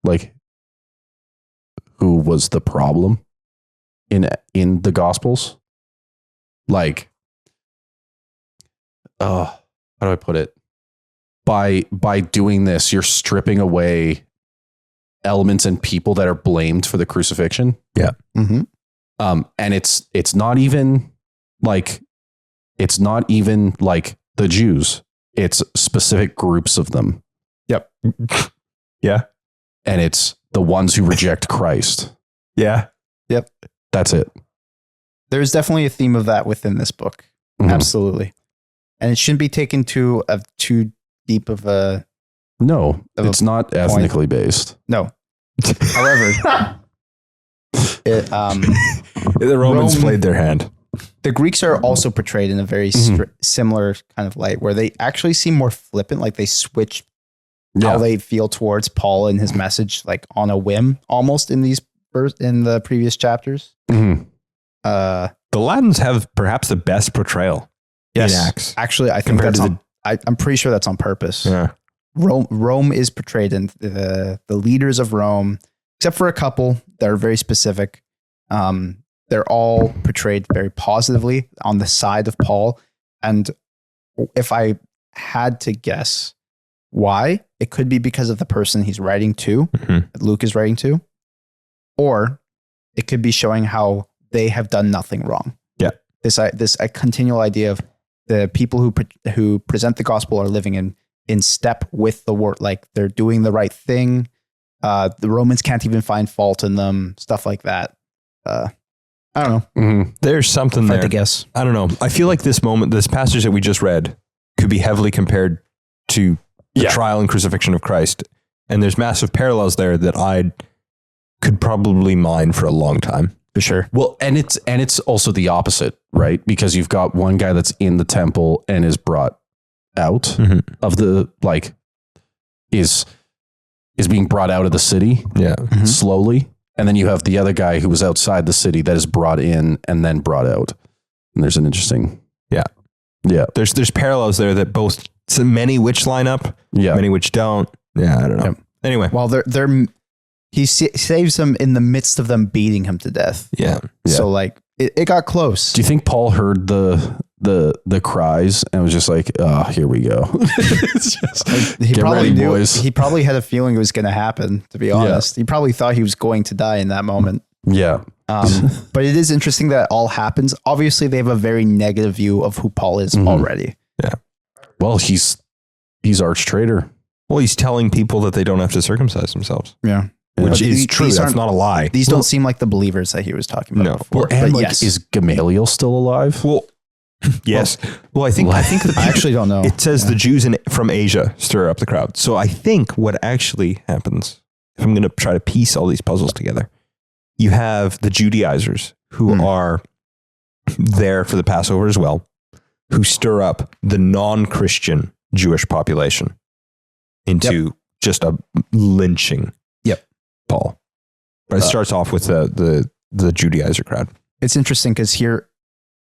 like, who was the problem in the Gospels. Like, how do I put it? By doing this, you're stripping away elements and people that are blamed for the crucifixion. Yeah. Mm-hmm. And it's not even like the Jews. It's specific groups of them. Yep. Yeah. And it's the ones who reject Christ. Yeah. Yep. That's it. There's definitely a theme of that within this book. Mm-hmm. Absolutely. And it shouldn't be taken to too deep of a... No, it's not ethnically based. No. However, the Romans played their hand. The Greeks are also portrayed in a very similar kind of light where they actually seem more flippant, like they switch how they feel towards Paul and his message, like on a whim almost in the previous chapters. Mm-hmm. The Latins have perhaps the best portrayal in Acts. Actually, I think I'm pretty sure that's on purpose. Yeah. Rome is portrayed, and the leaders of Rome, except for a couple that are very specific, they're all portrayed very positively on the side of Paul. And if I had to guess why, it could be because of the person he's writing to, that Luke is writing to, or it could be showing how they have done nothing wrong. Yeah. This a continual idea of the people who present the gospel are living in step with the word, like they're doing the right thing. The Romans can't even find fault in them, stuff like that. I don't know. Mm-hmm. There's something there. I guess. I don't know. I feel like this passage that we just read could be heavily compared to the trial and crucifixion of Christ. And there's massive parallels there that I could probably mine for a long time. For sure. Well, and it's also the opposite, right? Because you've got one guy that's in the temple and is brought out of the, like, is being brought out of the city slowly. And then you have the other guy who was outside the city that is brought in and then brought out. And there's an interesting... Yeah. There's parallels there that both many which line up, many which don't. Yeah, I don't know. Anyway. Well, he saves them in the midst of them beating him to death. Yeah. So like it got close. Do you think Paul heard the cries and was just like, oh, here we go? He probably knew. Boys. He probably had a feeling it was going to happen, to be honest. He probably thought he was going to die in that moment. Yeah. But it is interesting that it all happens. Obviously, they have a very negative view of who Paul is already. Yeah. Well, he's arch traitor. Well, he's telling people that they don't have to circumcise themselves. Yeah. Which is true. That's not a lie. These don't seem like the believers that he was talking about before. Well, and is Gamaliel still alive? Well, yes. Well, I think I actually don't know. It says the Jews from Asia stir up the crowd. So I think what actually happens, if I'm going to try to piece all these puzzles together, you have the Judaizers who are there for the Passover as well, who stir up the non-Christian Jewish population into just a lynching. Paul. But it starts off with the Judaizer crowd. It's interesting because here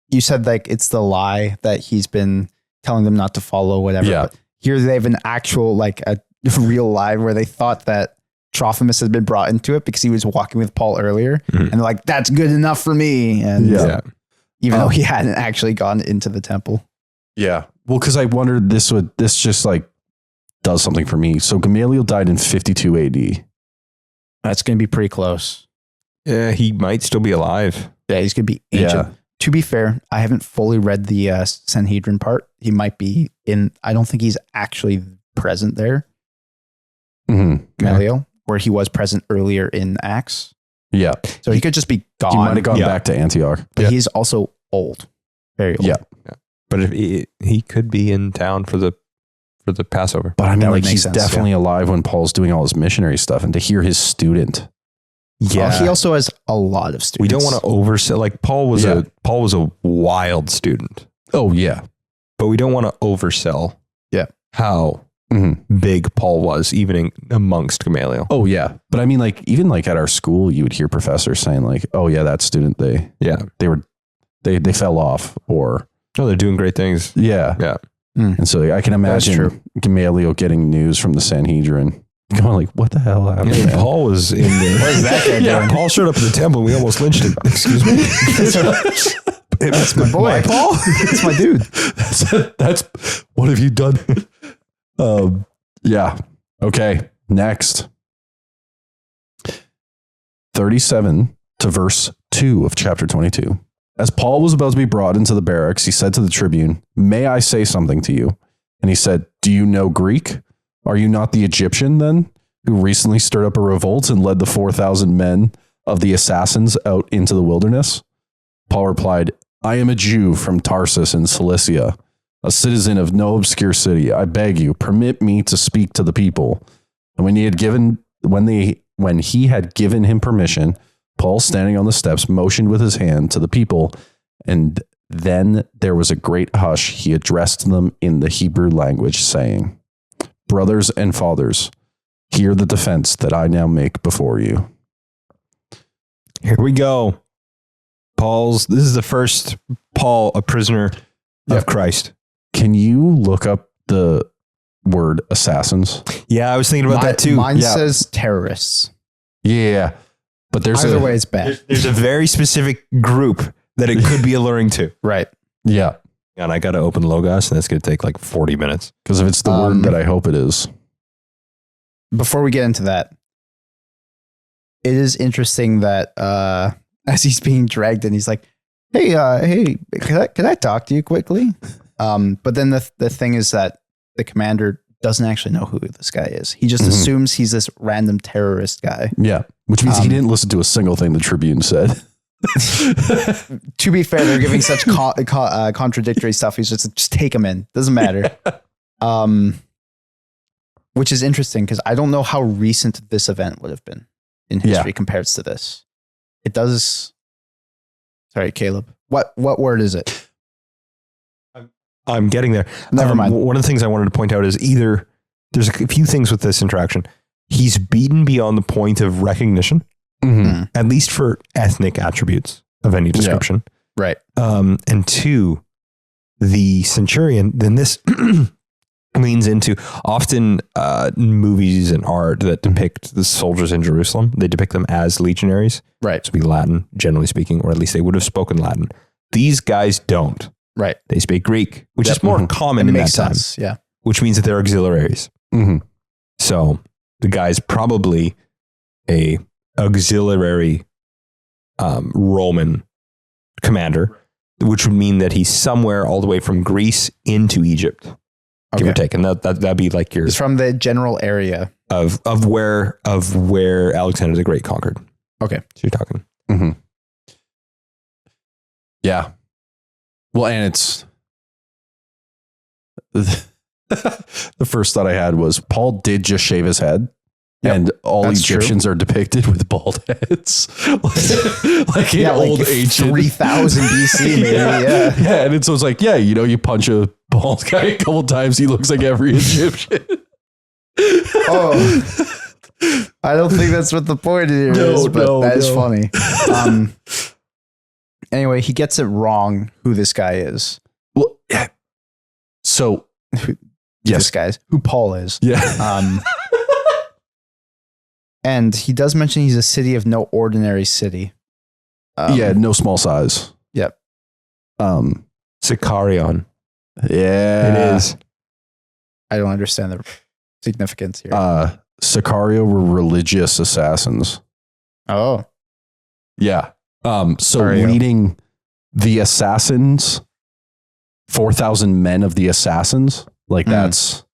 you said like it's the lie that he's been telling them not to follow, whatever. Yeah. But here they have an actual, like a real lie where they thought that Trophimus had been brought into it because he was walking with Paul earlier. And they're like, that's good enough for me. And even though he hadn't actually gone into the temple. Yeah. Well, because I wondered this just like does something for me. So Gamaliel died in 52 AD. That's going to be pretty close. Yeah, he might still be alive. Yeah, he's going to be ancient. Yeah. To be fair, I haven't fully read the Sanhedrin part. He might be I don't think he's actually present there. Gamaliel, where he was present earlier in Acts. Yeah. So he could just be gone. He might have gone back to Antioch. But he's also old. Very old. Yeah. But if he could be in town for the Passover. But I mean, like he's definitely alive when Paul's doing all his missionary stuff, and to hear his student Yeah. He also has a lot of students. We don't want to oversell. Like Paul was a wild student, Oh yeah. but we don't want to oversell. Yeah. How big Paul was, even amongst Gamaliel. Oh yeah. But I mean, like, even like at our school, you would hear professors saying like, oh yeah, that student, they fell off, or Oh, they're doing great things. yeah. Yeah. And so I can imagine Gamaliel getting news from the Sanhedrin, going like, what the hell happened? Yeah, Paul was in the. What is that guy doing? Paul showed up at the temple. We almost lynched him. Excuse me. That's my boy. Paul. That's my dude. That's what have you done? Yeah. Okay. Next. 37 to verse 2 of chapter 22. As Paul was about to be brought into the barracks, he said to the tribune, "May I say something to you?" And he said, "Do you know Greek? Are you not the Egyptian then, who recently stirred up a revolt and led the 4,000 men of the assassins out into the wilderness?" Paul replied, "I am a Jew from Tarsus in Cilicia, a citizen of no obscure city. I beg you, permit me to speak to the people." And when he had given him permission, Paul, standing on the steps, motioned with his hand to the people, and then there was a great hush. He addressed them in the Hebrew language, saying, "Brothers and fathers, hear the defense that I now make before you." Here we go. This is the first Paul, a prisoner of Christ. Can you look up the word assassins? Yeah, I was thinking about that too. Mine says terrorists. Yeah. But there's Either way, it's bad. There's a very specific group that it could be alluring to. Right. Yeah. And I got to open Logos, and that's going to take like 40 minutes. Because if it's the word that I hope it is. Before we get into that, it is interesting that as he's being dragged in, he's like, hey, can I talk to you quickly? But then the thing is that the commander doesn't actually know who this guy is. He just assumes he's this random terrorist guy. Yeah. Which means he didn't listen to a single thing the Tribune said. To be fair, they're giving such contradictory stuff. He's just take him in. Doesn't matter. Which is interesting because I don't know how recent this event would have been in history compared to this. It does. Sorry, Caleb. What word is it? I'm getting there. Never mind. One of the things I wanted to point out is either there's a few things with this interaction. He's beaten beyond the point of recognition, at least for ethnic attributes of any description. Yeah. Right. And two, the centurion, then this leans into often movies and art that depict the soldiers in Jerusalem. They depict them as legionaries. Right. To be Latin, generally speaking, or at least they would have spoken Latin. These guys don't. Right. They speak Greek, which is more common in that time. Yeah. Which means that they're auxiliaries. So the guy's probably a auxiliary Roman commander, which would mean that he's somewhere all the way from Greece into Egypt, give or take. And that'd be like your... It's from the general area. Of where Alexander the Great conquered. Okay. So you're talking. Yeah. Well, and it's... The first thought I had was Paul did just shave his head. Yep, and all Egyptians are depicted with bald heads. like in old ancient 3000 BC, maybe. Yeah. Yeah. And so it's like, you punch a bald guy a couple times, he looks like every Egyptian. I don't think that's what the point here is, but that is funny. Anyway, he gets it wrong who this guy is. Well, so this guy's who Paul is. Yeah. And he does mention he's a city of no ordinary city. No small size. Yep. Sicarion. Yeah. It is. I don't understand the significance here. Sicario were religious assassins. Oh. Yeah. So leading the assassins, 4,000 men of the assassins, like that's...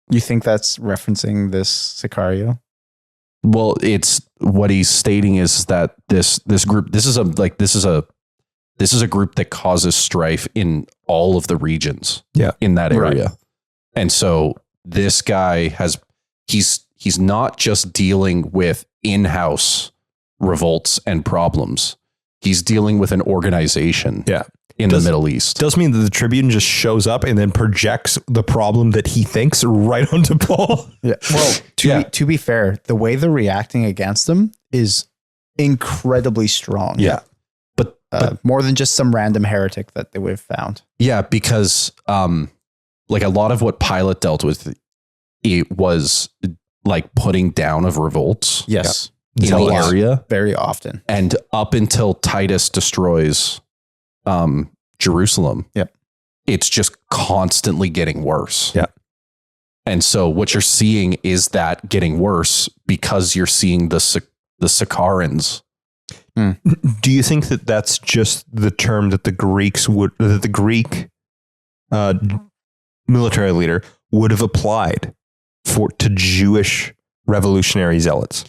You think that's referencing this Sicario? Well, it's what he's stating is that this group, this is a group that causes strife in all of the regions in that area. Right. And so this guy he's not just dealing with in-house revolts and problems. He's dealing with an organization in the Middle East. Does mean that the Tribune just shows up and then projects the problem that he thinks right onto Paul. Yeah. Well, to be fair, the way they're reacting against him is incredibly strong. Yeah. But more than just some random heretic that they would have found. Yeah, because like a lot of what Pilate dealt with, it was like putting down of revolts. Yes. In the area. Very often. And up until Titus destroys Jerusalem. Yep. It's just constantly getting worse. Yeah. And so what you're seeing is that getting worse because you're seeing the Sicarans. Do you think that that's just the term that the Greek military leader would have applied to Jewish revolutionary zealots?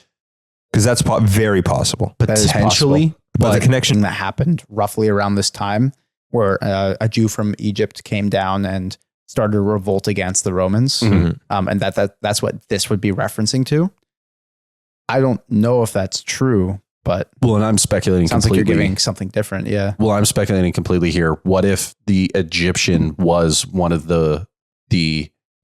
Because that's very possible. Potentially. But the connection that happened roughly around this time where a Jew from Egypt came down and started a revolt against the Romans. Mm-hmm. And that's what this would be referencing to. I don't know if that's true, but well, and I'm speculating sounds completely. Like you're giving something different. Yeah. Well, I'm speculating completely here. What if the Egyptian was one of the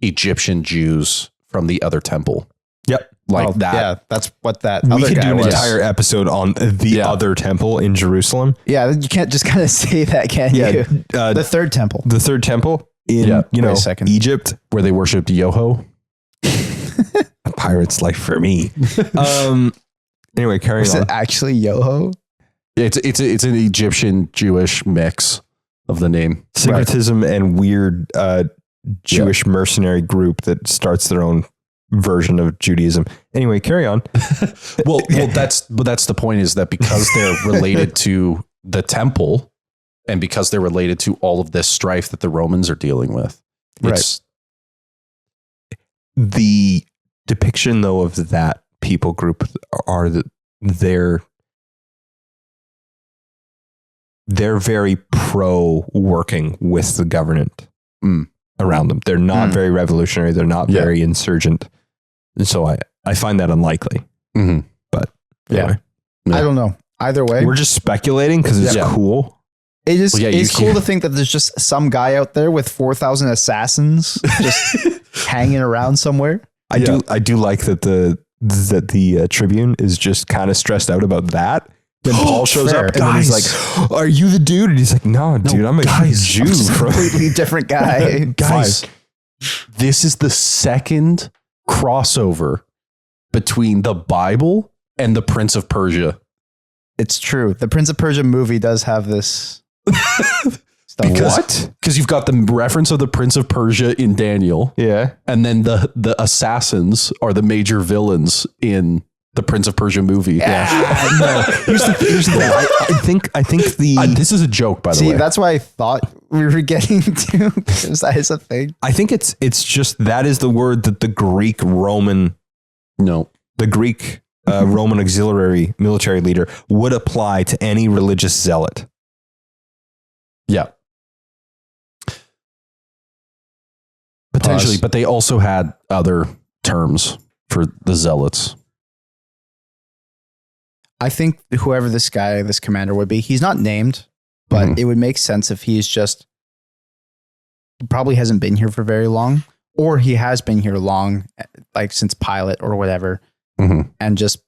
Egyptian Jews from the other temple? Yep. Like that. Yeah, that's what that we other could guy do an was. entire episode on the other temple in Jerusalem. Yeah, you can't just kind of say that, can you? The third temple. The third temple in Egypt, where they worshipped Yoho. A pirate's life for me. Anyway, carry on. Is it actually Yoho? It's an Egyptian Jewish mix of the name. Syncretism and weird Jewish mercenary group that starts their own version of Judaism. Anyway, carry on. well, that's the point, is that because they're related to the temple and because they're related to all of this strife that the Romans are dealing with. It's the depiction though of that people group are that they're very pro working with the government around them. They're not very revolutionary. They're not very insurgent. And so I find that unlikely. Mm-hmm. But anyway. I don't know. Either way, we're just speculating because it's cool. It's cool to think that there's just some guy out there with 4,000 assassins just hanging around somewhere. I do like that the Tribune is just kind of stressed out about that. Then Paul shows up and then he's like, "Are you the dude?" And he's like, "No, dude, I'm a Jew, I'm a completely different guy." Guys, this is the second crossover between the Bible and the Prince of Persia. It's true. The Prince of Persia movie does have this stuff. Because you've got the reference of the Prince of Persia in Daniel. Yeah. And then the assassins are the major villains in the Prince of Persia movie. Yeah. No. Here's the thing. I think this is a joke, by the way. See, that's why I thought we were getting to, because that is a thing. I think it's just, that is the word that the Greek Roman auxiliary military leader would apply to any religious zealot. Yeah. Potentially, but they also had other terms for the zealots. I think whoever this commander would be, he's not named, but it would make sense if he's just probably hasn't been here for very long, or he has been here long, like since Pilate or whatever, and he's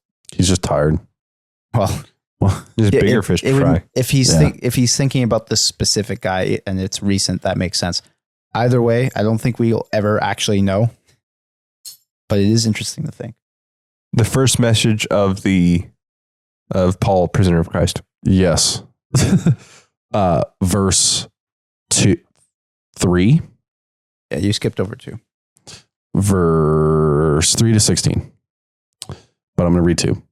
just tired. Well, there's bigger fish to fry. If he's thinking about this specific guy and it's recent, that makes sense. Either way, I don't think we'll ever actually know, but it is interesting to think. The first message of Paul, prisoner of Christ. Yes. Verse 3. Yeah, you skipped over 2. Verse 3 to 16. But I'm going to read 2.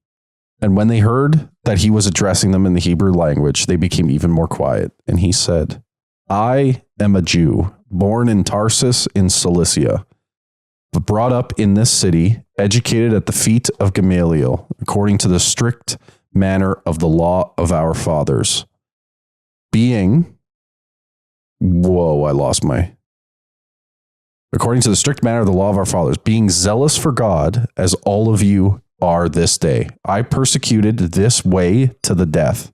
And when they heard that he was addressing them in the Hebrew language, they became even more quiet. And he said, I am a Jew, born in Tarsus in Cilicia, but brought up in this city, educated at the feet of Gamaliel, according to the strict manner of the law of our fathers. According to the strict manner of the law of our fathers, being zealous for God, as all of you are this day. I persecuted this way to the death,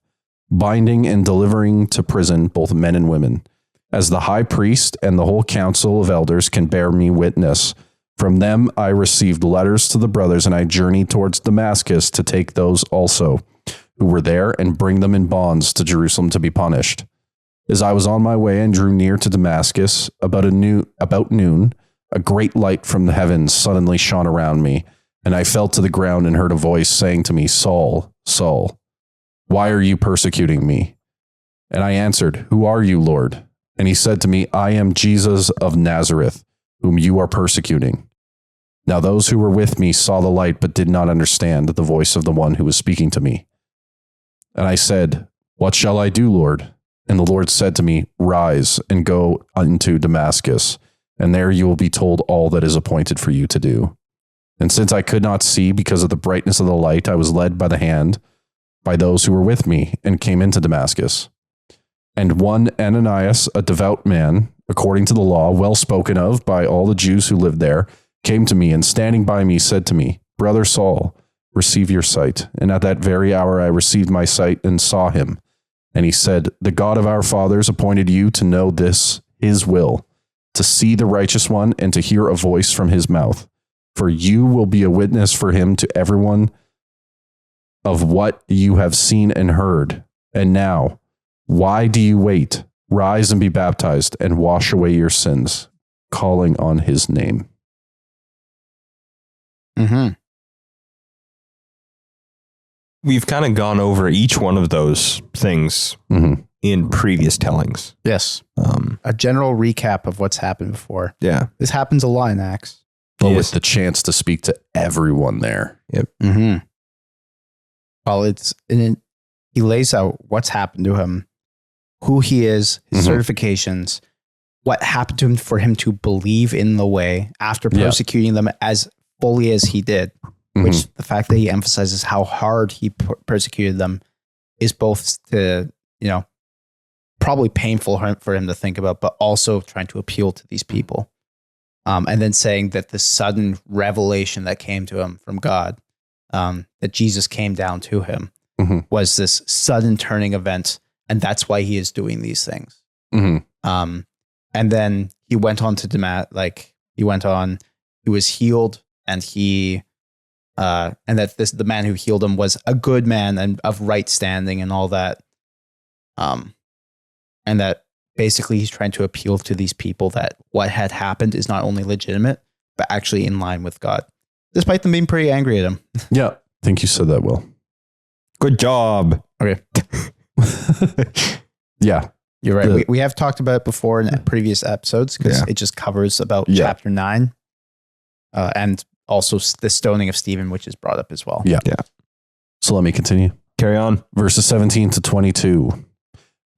binding and delivering to prison both men and women. As the high priest and the whole council of elders can bear me witness. From them I received letters to the brothers, and I journeyed towards Damascus to take those also who were there and bring them in bonds to Jerusalem to be punished. As I was on my way and drew near to Damascus, about noon, a great light from the heavens suddenly shone around me, and I fell to the ground and heard a voice saying to me, Saul, Saul, why are you persecuting me? And I answered, Who are you, Lord? And he said to me, I am Jesus of Nazareth, whom you are persecuting. Now those who were with me saw the light, but did not understand the voice of the one who was speaking to me. And I said, What shall I do, Lord? And the Lord said to me, Rise and go unto Damascus, and there you will be told all that is appointed for you to do. And since I could not see because of the brightness of the light, I was led by the hand by those who were with me and came into Damascus. And one Ananias, a devout man, according to the law, well spoken of by all the Jews who lived there, came to me and standing by me said to me, Brother Saul, receive your sight. And at that very hour I received my sight and saw him. And he said, The God of our fathers appointed you to know this, his will, to see the righteous one and to hear a voice from his mouth. For you will be a witness for him to everyone of what you have seen and heard. And now, why do you wait? Rise and be baptized and wash away your sins, calling on his name. Mm-hmm. We've kind of gone over each one of those things in previous tellings. Yes. A general recap of what's happened before. Yeah. This happens a lot in Acts. But Yes. with the chance to speak to everyone there. Yep. Mm-hmm. Well, he lays out what's happened to him, who he is, his certifications, what happened to him for him to believe in the way after persecuting them as fully as he did, which the fact that he emphasizes how hard he persecuted them is both to, probably painful for him to think about, but also trying to appeal to these people. And then saying that the sudden revelation that came to him from God, that Jesus came down to him, was this sudden turning event. And that's why he is doing these things. And then he went on to he was healed, and and that the man who healed him was a good man and of right standing and all that. And that basically he's trying to appeal to these people that what had happened is not only legitimate, but actually in line with God, despite them being pretty angry at him. Yeah. I think you said that well. Good job. Okay. Yeah. You're right. We have talked about it before in previous episodes because it just covers about chapter 9 and also the stoning of Stephen, which is brought up as well. Yeah. So let me continue. Carry on. Verses 17 to 22.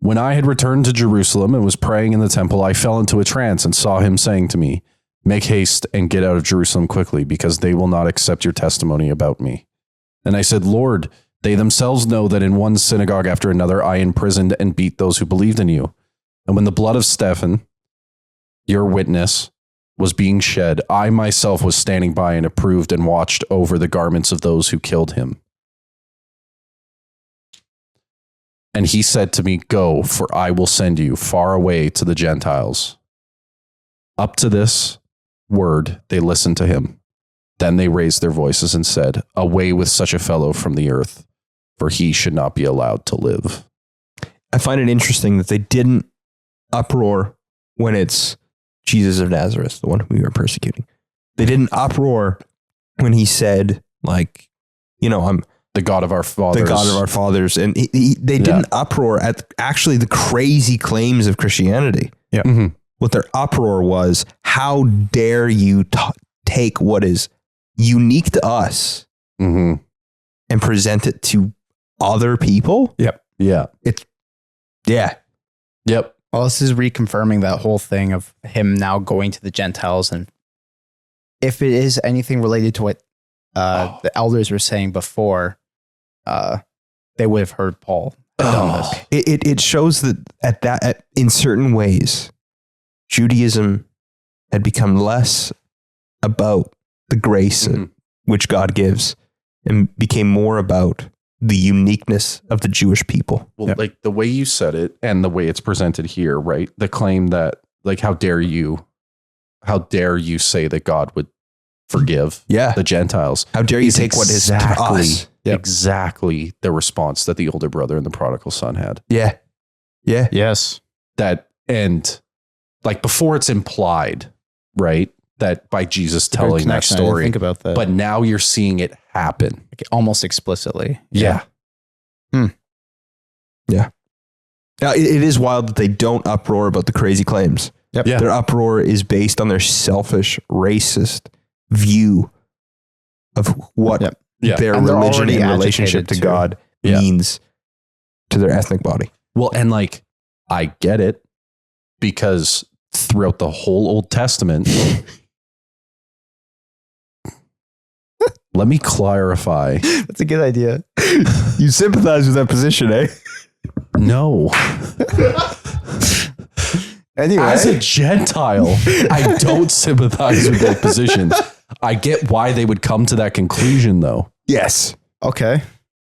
When I had returned to Jerusalem and was praying in the temple, I fell into a trance and saw him saying to me, Make haste and get out of Jerusalem quickly, because they will not accept your testimony about me. And I said, Lord, they themselves know that in one synagogue after another I imprisoned and beat those who believed in you. And when the blood of Stephen, your witness, was being shed, I myself was standing by and approved and watched over the garments of those who killed him. And he said to me, Go, for I will send you far away to the Gentiles. Up to this word, they listened to him. Then they raised their voices and said, Away with such a fellow from the earth, for he should not be allowed to live. I find it interesting that they didn't uproar when it's Jesus of Nazareth, the one we were persecuting. They didn't uproar when he said, I'm the God of our fathers. The God of our fathers. And they didn't uproar at actually the crazy claims of Christianity. Yeah. What their uproar was, how dare you take what is unique to us and present it to other people? Yep. Yeah. Yep. Well, this is reconfirming that whole thing of him now going to the Gentiles. And if it is anything related to what the elders were saying before, they would have heard Paul have done this. It shows that in certain ways, Judaism had become less about the grace which God gives and became more about the uniqueness of the Jewish people. Well, like the way you said it and the way it's presented here, right? The claim that, like, how dare you say that God would forgive the Gentiles? How dare you take what is to us? Exactly the response that the older brother and the prodigal son had. Yeah. Yes. That, and like before it's implied, right? That by Jesus telling that story. I didn't think about that. But now you're seeing it happen. Like almost explicitly. Yeah. Yeah. Now, it is wild that they don't uproar about the crazy claims. Yep. Yeah. Their uproar is based on their selfish, racist view of what their And religion and relationship to too. God means to their ethnic body. Well, and like, I get it, because throughout the whole Old Testament, let me clarify. That's a good idea. You sympathize with that position, eh? No. Anyway. As a Gentile, I don't sympathize with that position. I get why they would come to that conclusion, though. Yes. Okay.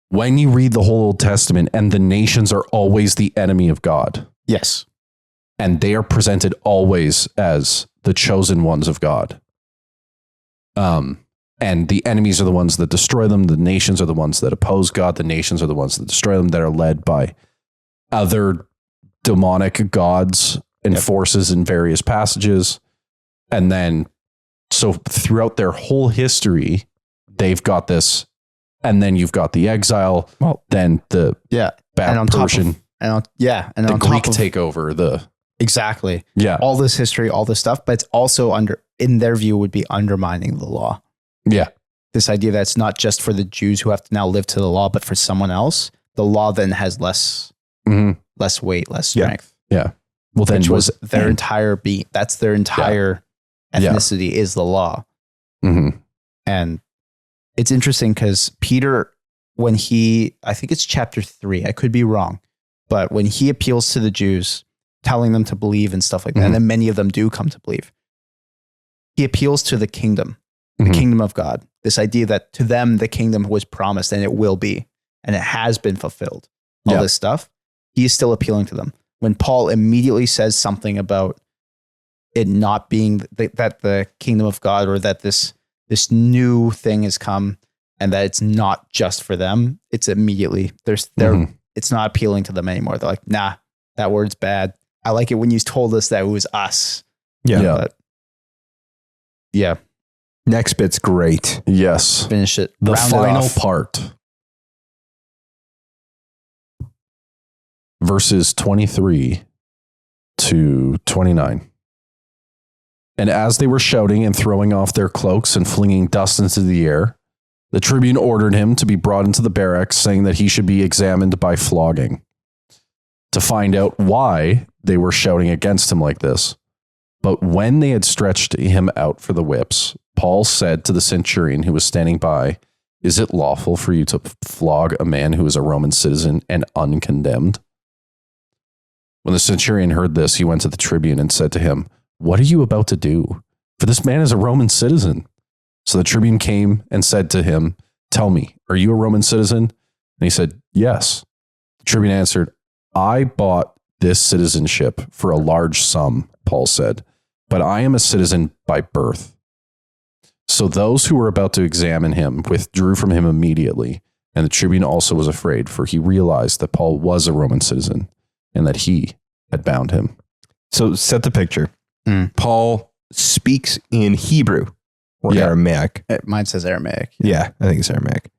When you read the whole Old Testament, and the nations are always the enemy of God, Yes. and they are presented always as the chosen ones of God. And the enemies are the ones that destroy them. The nations are the ones that oppose God. The nations are the ones that destroy them, that are led by other demonic gods and forces in various passages. And then, so throughout their whole history, they've got this. And then you've got the exile. Well, then the and Persian, and the Greek takeover. Exactly. Yeah. All this history, all this stuff, but it's also in their view, would be undermining the law. Yeah. This idea that it's not just for the Jews who have to now live to the law, but for someone else, the law then has less weight, less strength. Yeah. Well, then which was their entire being. That's their entire ethnicity is the law. Mm-hmm. And it's interesting because Peter, when I think it's chapter 3, I could be wrong, but when he appeals to the Jews, telling them to believe and stuff like that, and then many of them do come to believe, he appeals to the kingdom, the kingdom of God. This idea that to them, the kingdom was promised and it will be, and it has been fulfilled. All this stuff, he is still appealing to them. When Paul immediately says something about it not being that the kingdom of God, or that this new thing has come and that it's not just for them, it's immediately it's not appealing to them anymore. They're like, nah, that word's bad. I like it when you told us that it was us. But Next bit's great. Yes. Finish it. The Round it final off. part. Verses 23 to 29. And as they were shouting and throwing off their cloaks and flinging dust into the air, the tribune ordered him to be brought into the barracks, saying that he should be examined by flogging, to find out why they were shouting against him like this. But when they had stretched him out for the whips, Paul said to the centurion who was standing by, "Is it lawful for you to flog a man who is a Roman citizen and uncondemned?" When the centurion heard this, he went to the tribune and said to him, "What are you about to do? For this man is a Roman citizen." So the tribune came and said to him, "Tell me, are you a Roman citizen?" And he said, "Yes." The tribune answered, "I bought this citizenship for a large sum," Paul said, "but I am a citizen by birth." So those who were about to examine him withdrew from him immediately, and the tribune also was afraid, for he realized that Paul was a Roman citizen and that he had bound him. So set the picture. Paul speaks in Hebrew or Aramaic. Mine says Aramaic. Yeah, I think it's Aramaic.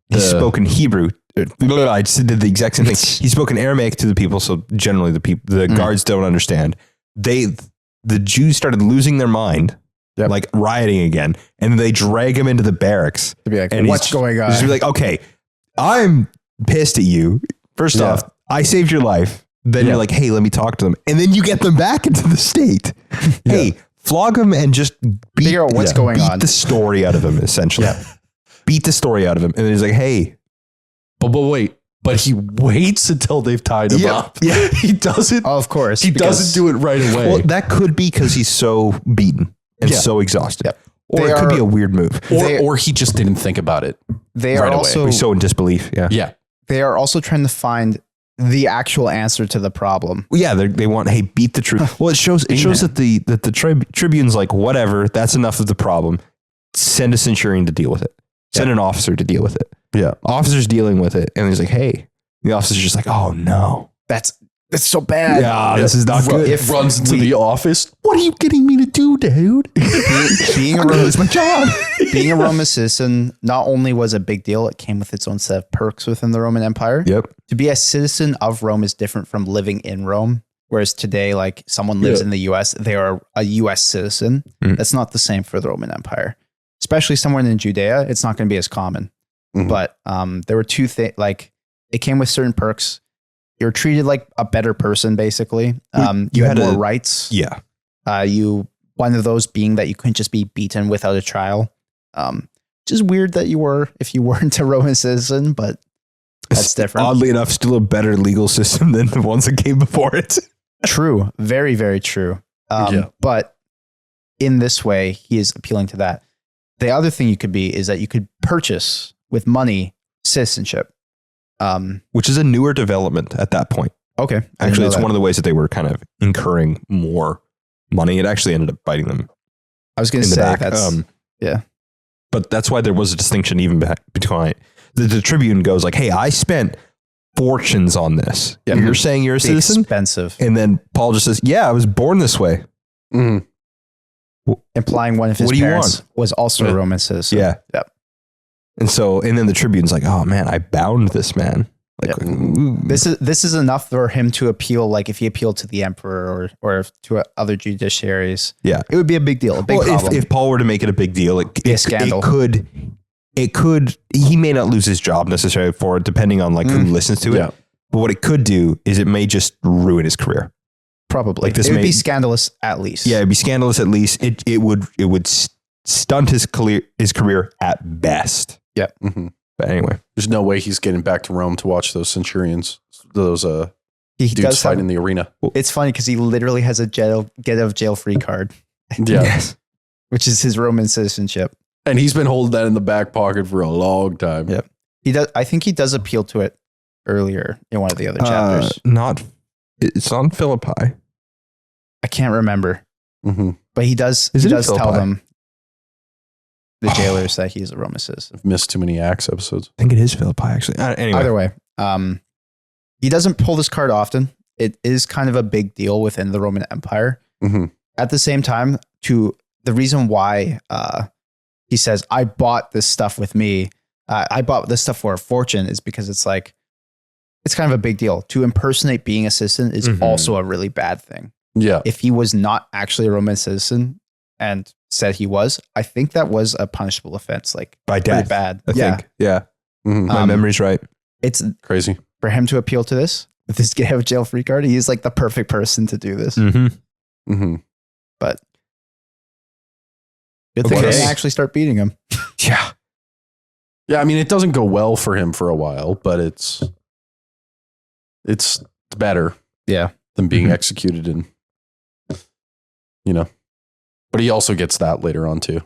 He spoke in Hebrew. I just did the exact same thing. He spoke in Aramaic to the people, so generally the guards don't understand. The Jews started losing their mind, like rioting again, and they drag him into the barracks. To be like, and what's going on? He's like, okay, I'm pissed at you. First off, I saved your life. Then you're like, hey, let me talk to them. And then you get them back into the state. Hey, flog them and just figure out what's going on. Beat the story out of him, essentially. Beat the story out of him. And then he's like, hey. But wait. But he waits until they've tied him up. Yeah. He doesn't. Oh, of course. He doesn't do it right away. Well, that could be because he's so beaten and so exhausted. Or it could be a weird move. Or he just didn't think about it. They right are away. also He's so in disbelief. Yeah. Yeah. they are also trying to find the actual answer to the problem. Well, yeah, they want, hey, beat the truth. Well, it shows that the tribune's like, whatever, that's enough of the problem. Send a centurion to deal with it. Send an officer to deal with it. Yeah. Officer's dealing with it. And he's like, hey, the officer's just like, oh no. That's so bad. Yeah, this is not good. It runs into the office. What are you getting me to do, dude? Being a Roman, my job. Being a Roman citizen not only was a big deal, it came with its own set of perks within the Roman Empire. Yep. To be a citizen of Rome is different from living in Rome. Whereas today, like someone lives in the US, they are a US citizen. That's not the same for the Roman Empire. Especially somewhere in Judea, it's not going to be as common. But there were two things, like it came with certain perks. You're treated like a better person, basically. You had more rights. Yeah. One of those being that you couldn't just be beaten without a trial. Which is weird that you were, if you weren't a Roman citizen, but that's different. Oddly enough, still a better legal system than the ones that came before it. True. Very, very true. But in this way, he is appealing to that. The other thing you could be is that you could purchase with money citizenship. Which is a newer development at that point. Okay. Actually, it's one of the ways that they were kind of incurring more money. It actually ended up biting them. I was going to say that's, yeah. But that's why there was a distinction even between the Tribune goes like, hey, I spent fortunes on this. Yeah. You're saying you're a citizen? Expensive. And then Paul just says, yeah, I was born this way. Implying one of his parents was also a Roman citizen. Yeah. Yep. And then the Tribune's like, oh man, I bound this man. Like, this is enough for him to appeal. Like if he appealed to the emperor or to other judiciaries, it would be a big deal. A big problem. If Paul were to make it a big deal, be a scandal. It could, he may not lose his job necessarily for it, depending on like who listens to it. But what it could do is it may just ruin his career. Probably. Like this would be scandalous at least. Yeah, it'd be scandalous at least. It would stunt his career at best. Yeah. But anyway, there's no way he's getting back to Rome to watch those centurions, those dudes fight in the arena. It's funny because he literally has a get out of jail free card. Yeah. Yes. Which is his Roman citizenship. And he's been holding that in the back pocket for a long time. Yep. He does. I think he does appeal to it earlier in one of the other chapters. It's on Philippi. I can't remember. But he does. He does tell them, the jailers, that he's a Roman citizen. I've missed too many Acts episodes. I think it is Philippi, actually. Anyway. Either way, he doesn't pull this card often. It is kind of a big deal within the Roman Empire. At the same time, the reason why he says, I bought this stuff with me, I bought this stuff for a fortune, is because it's like, it's kind of a big deal. To impersonate being a citizen is also a really bad thing. Yeah. If he was not actually a Roman citizen and said he was, I think that was a punishable offense, like by death. Bad. I think. Yeah. My memory's right. It's crazy for him to appeal to this with this get out of jail free card. He's like the perfect person to do this. But good thing they didn't actually start beating him. Yeah. Yeah. I mean, it doesn't go well for him for a while, but it's better. Yeah. Than being executed in, but he also gets that later on too.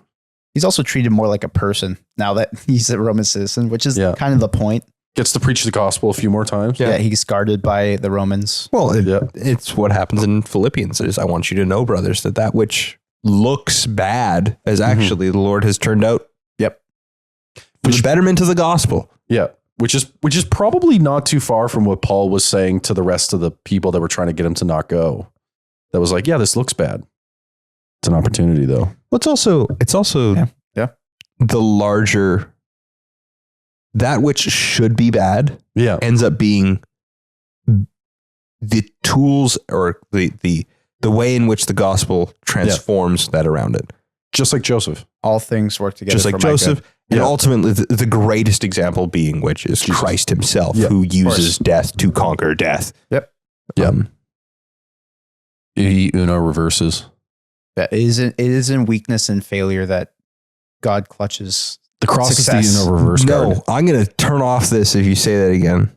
He's also treated more like a person now that he's a Roman citizen, which is kind of the point. Gets to preach the gospel a few more times. Yeah, he's guarded by the Romans. Well, it's what happens in Philippians. Is I want you to know, brothers, that which looks bad as actually the Lord has turned out. Yep. For the betterment of the gospel. Yeah. Which is probably not too far from what Paul was saying to the rest of the people that were trying to get him to not go. That was like, yeah, this looks bad. It's an opportunity though. Well, it's also the larger, that which should be bad ends up being the tools or the way in which the gospel transforms that around it. Just like Joseph. All things work together. Just like Joseph. And ultimately, the greatest example being which is Jesus. Christ himself, who uses death to conquer death. Yep. Uno reverses. It is in weakness and failure that God clutches the cross success. Is the Uno reverse card. No, I'm going to turn off this if you say that again.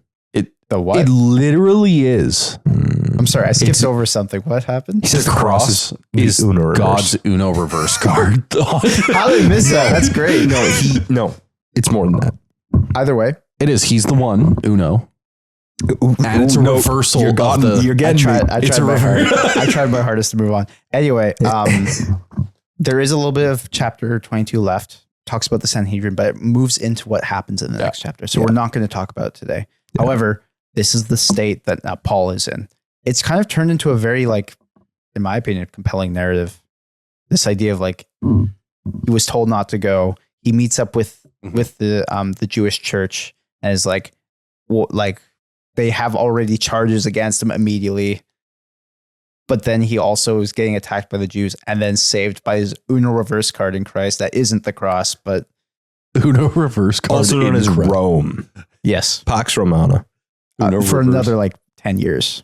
The what? It literally is. I'm sorry, I skipped over something. What happened? He says the cross is Uno reverse. God's Uno reverse card. How did I miss that? That's great. No, it's more than that. Either way, It is. He's the one, Uno. And it's a reversal You're of the... You're getting It's a reverse. I tried my hardest to move on. Anyway, there is a little bit of chapter 22 left. Talks about the Sanhedrin, but it moves into what happens in the next chapter. So we're not going to talk about it today. Yeah. However, this is the state that Paul is in. It's kind of turned into a very, like, in my opinion, compelling narrative. This idea of like, he was told not to go. He meets up with the Jewish church and is like, well, like they have already charges against him immediately. But then he also is getting attacked by the Jews and then saved by his Uno reverse card in Christ. That isn't the cross, but Uno reverse card. Also known as Rome. Yes. Pax Romana. For another like 10 years.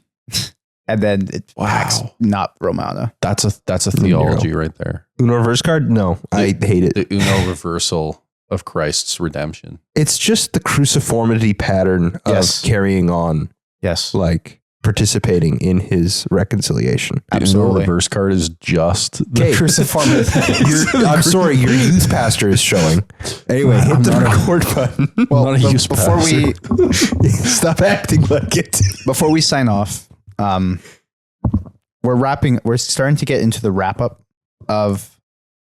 And then it Pax, not Romana. That's a theology right there. Uno reverse card? No, I hate it. The Uno reversal of Christ's redemption. It's just the cruciformity pattern of carrying on. Yes. Like participating in his reconciliation. The Uno reverse card is just the cruciformity. I'm sorry, your youth pastor is showing. Anyway, hit the record button. Well, before we stop acting like it. Before we sign off, we're starting to get into the wrap up of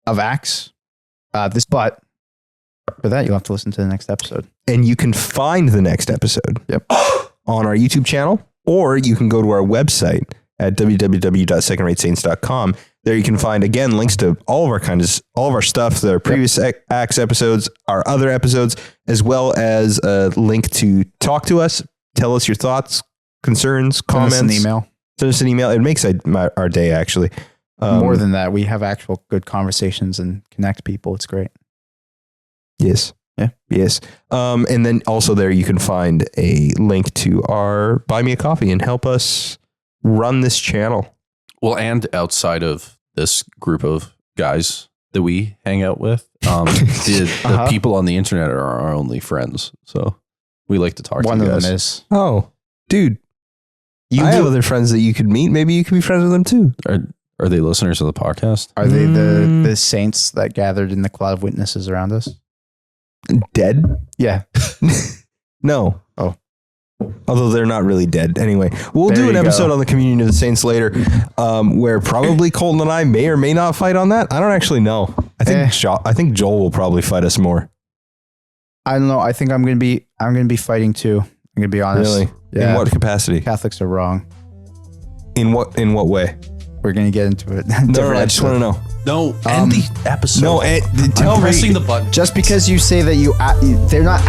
Acts. But for that, you'll have to listen to the next episode. And you can find the next episode on our YouTube channel, or you can go to our website at www.secondratesaints.com. There you can find, again, links to all of our stuff, the previous Acts episodes, our other episodes, as well as a link to talk to us, tell us your thoughts, concerns, comments. Send us an email. It makes our day, actually. More than that, we have actual good conversations and connect people. It's great. Yes. Yeah. Yes. And then also there you can find a link to our Buy Me a Coffee and help us run this channel. Well, and outside of this group of guys that we hang out with, the people on the internet are our only friends. So we like to talk to you guys. One of them is. Oh, dude. I have other friends that you could meet. Maybe you could be friends with them too. Are they listeners of the podcast? Are they the saints that gathered in the cloud of witnesses around us? Dead? Yeah. No. Oh. Although they're not really dead. Anyway, we'll do an episode on the communion of the saints later, where probably Colton and I may or may not fight on that. I don't actually know. I think Joel will probably fight us more. I don't know. I think I'm going to be fighting too. I'm going to be honest. Really? Yeah. In what capacity? Catholics are wrong. In what way? We're going to get into it. No, I just want to know. No, end the episode. No, I'm pressing the button. Just because you say that they're not.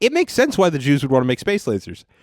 It makes sense why the Jews would want to make space lasers.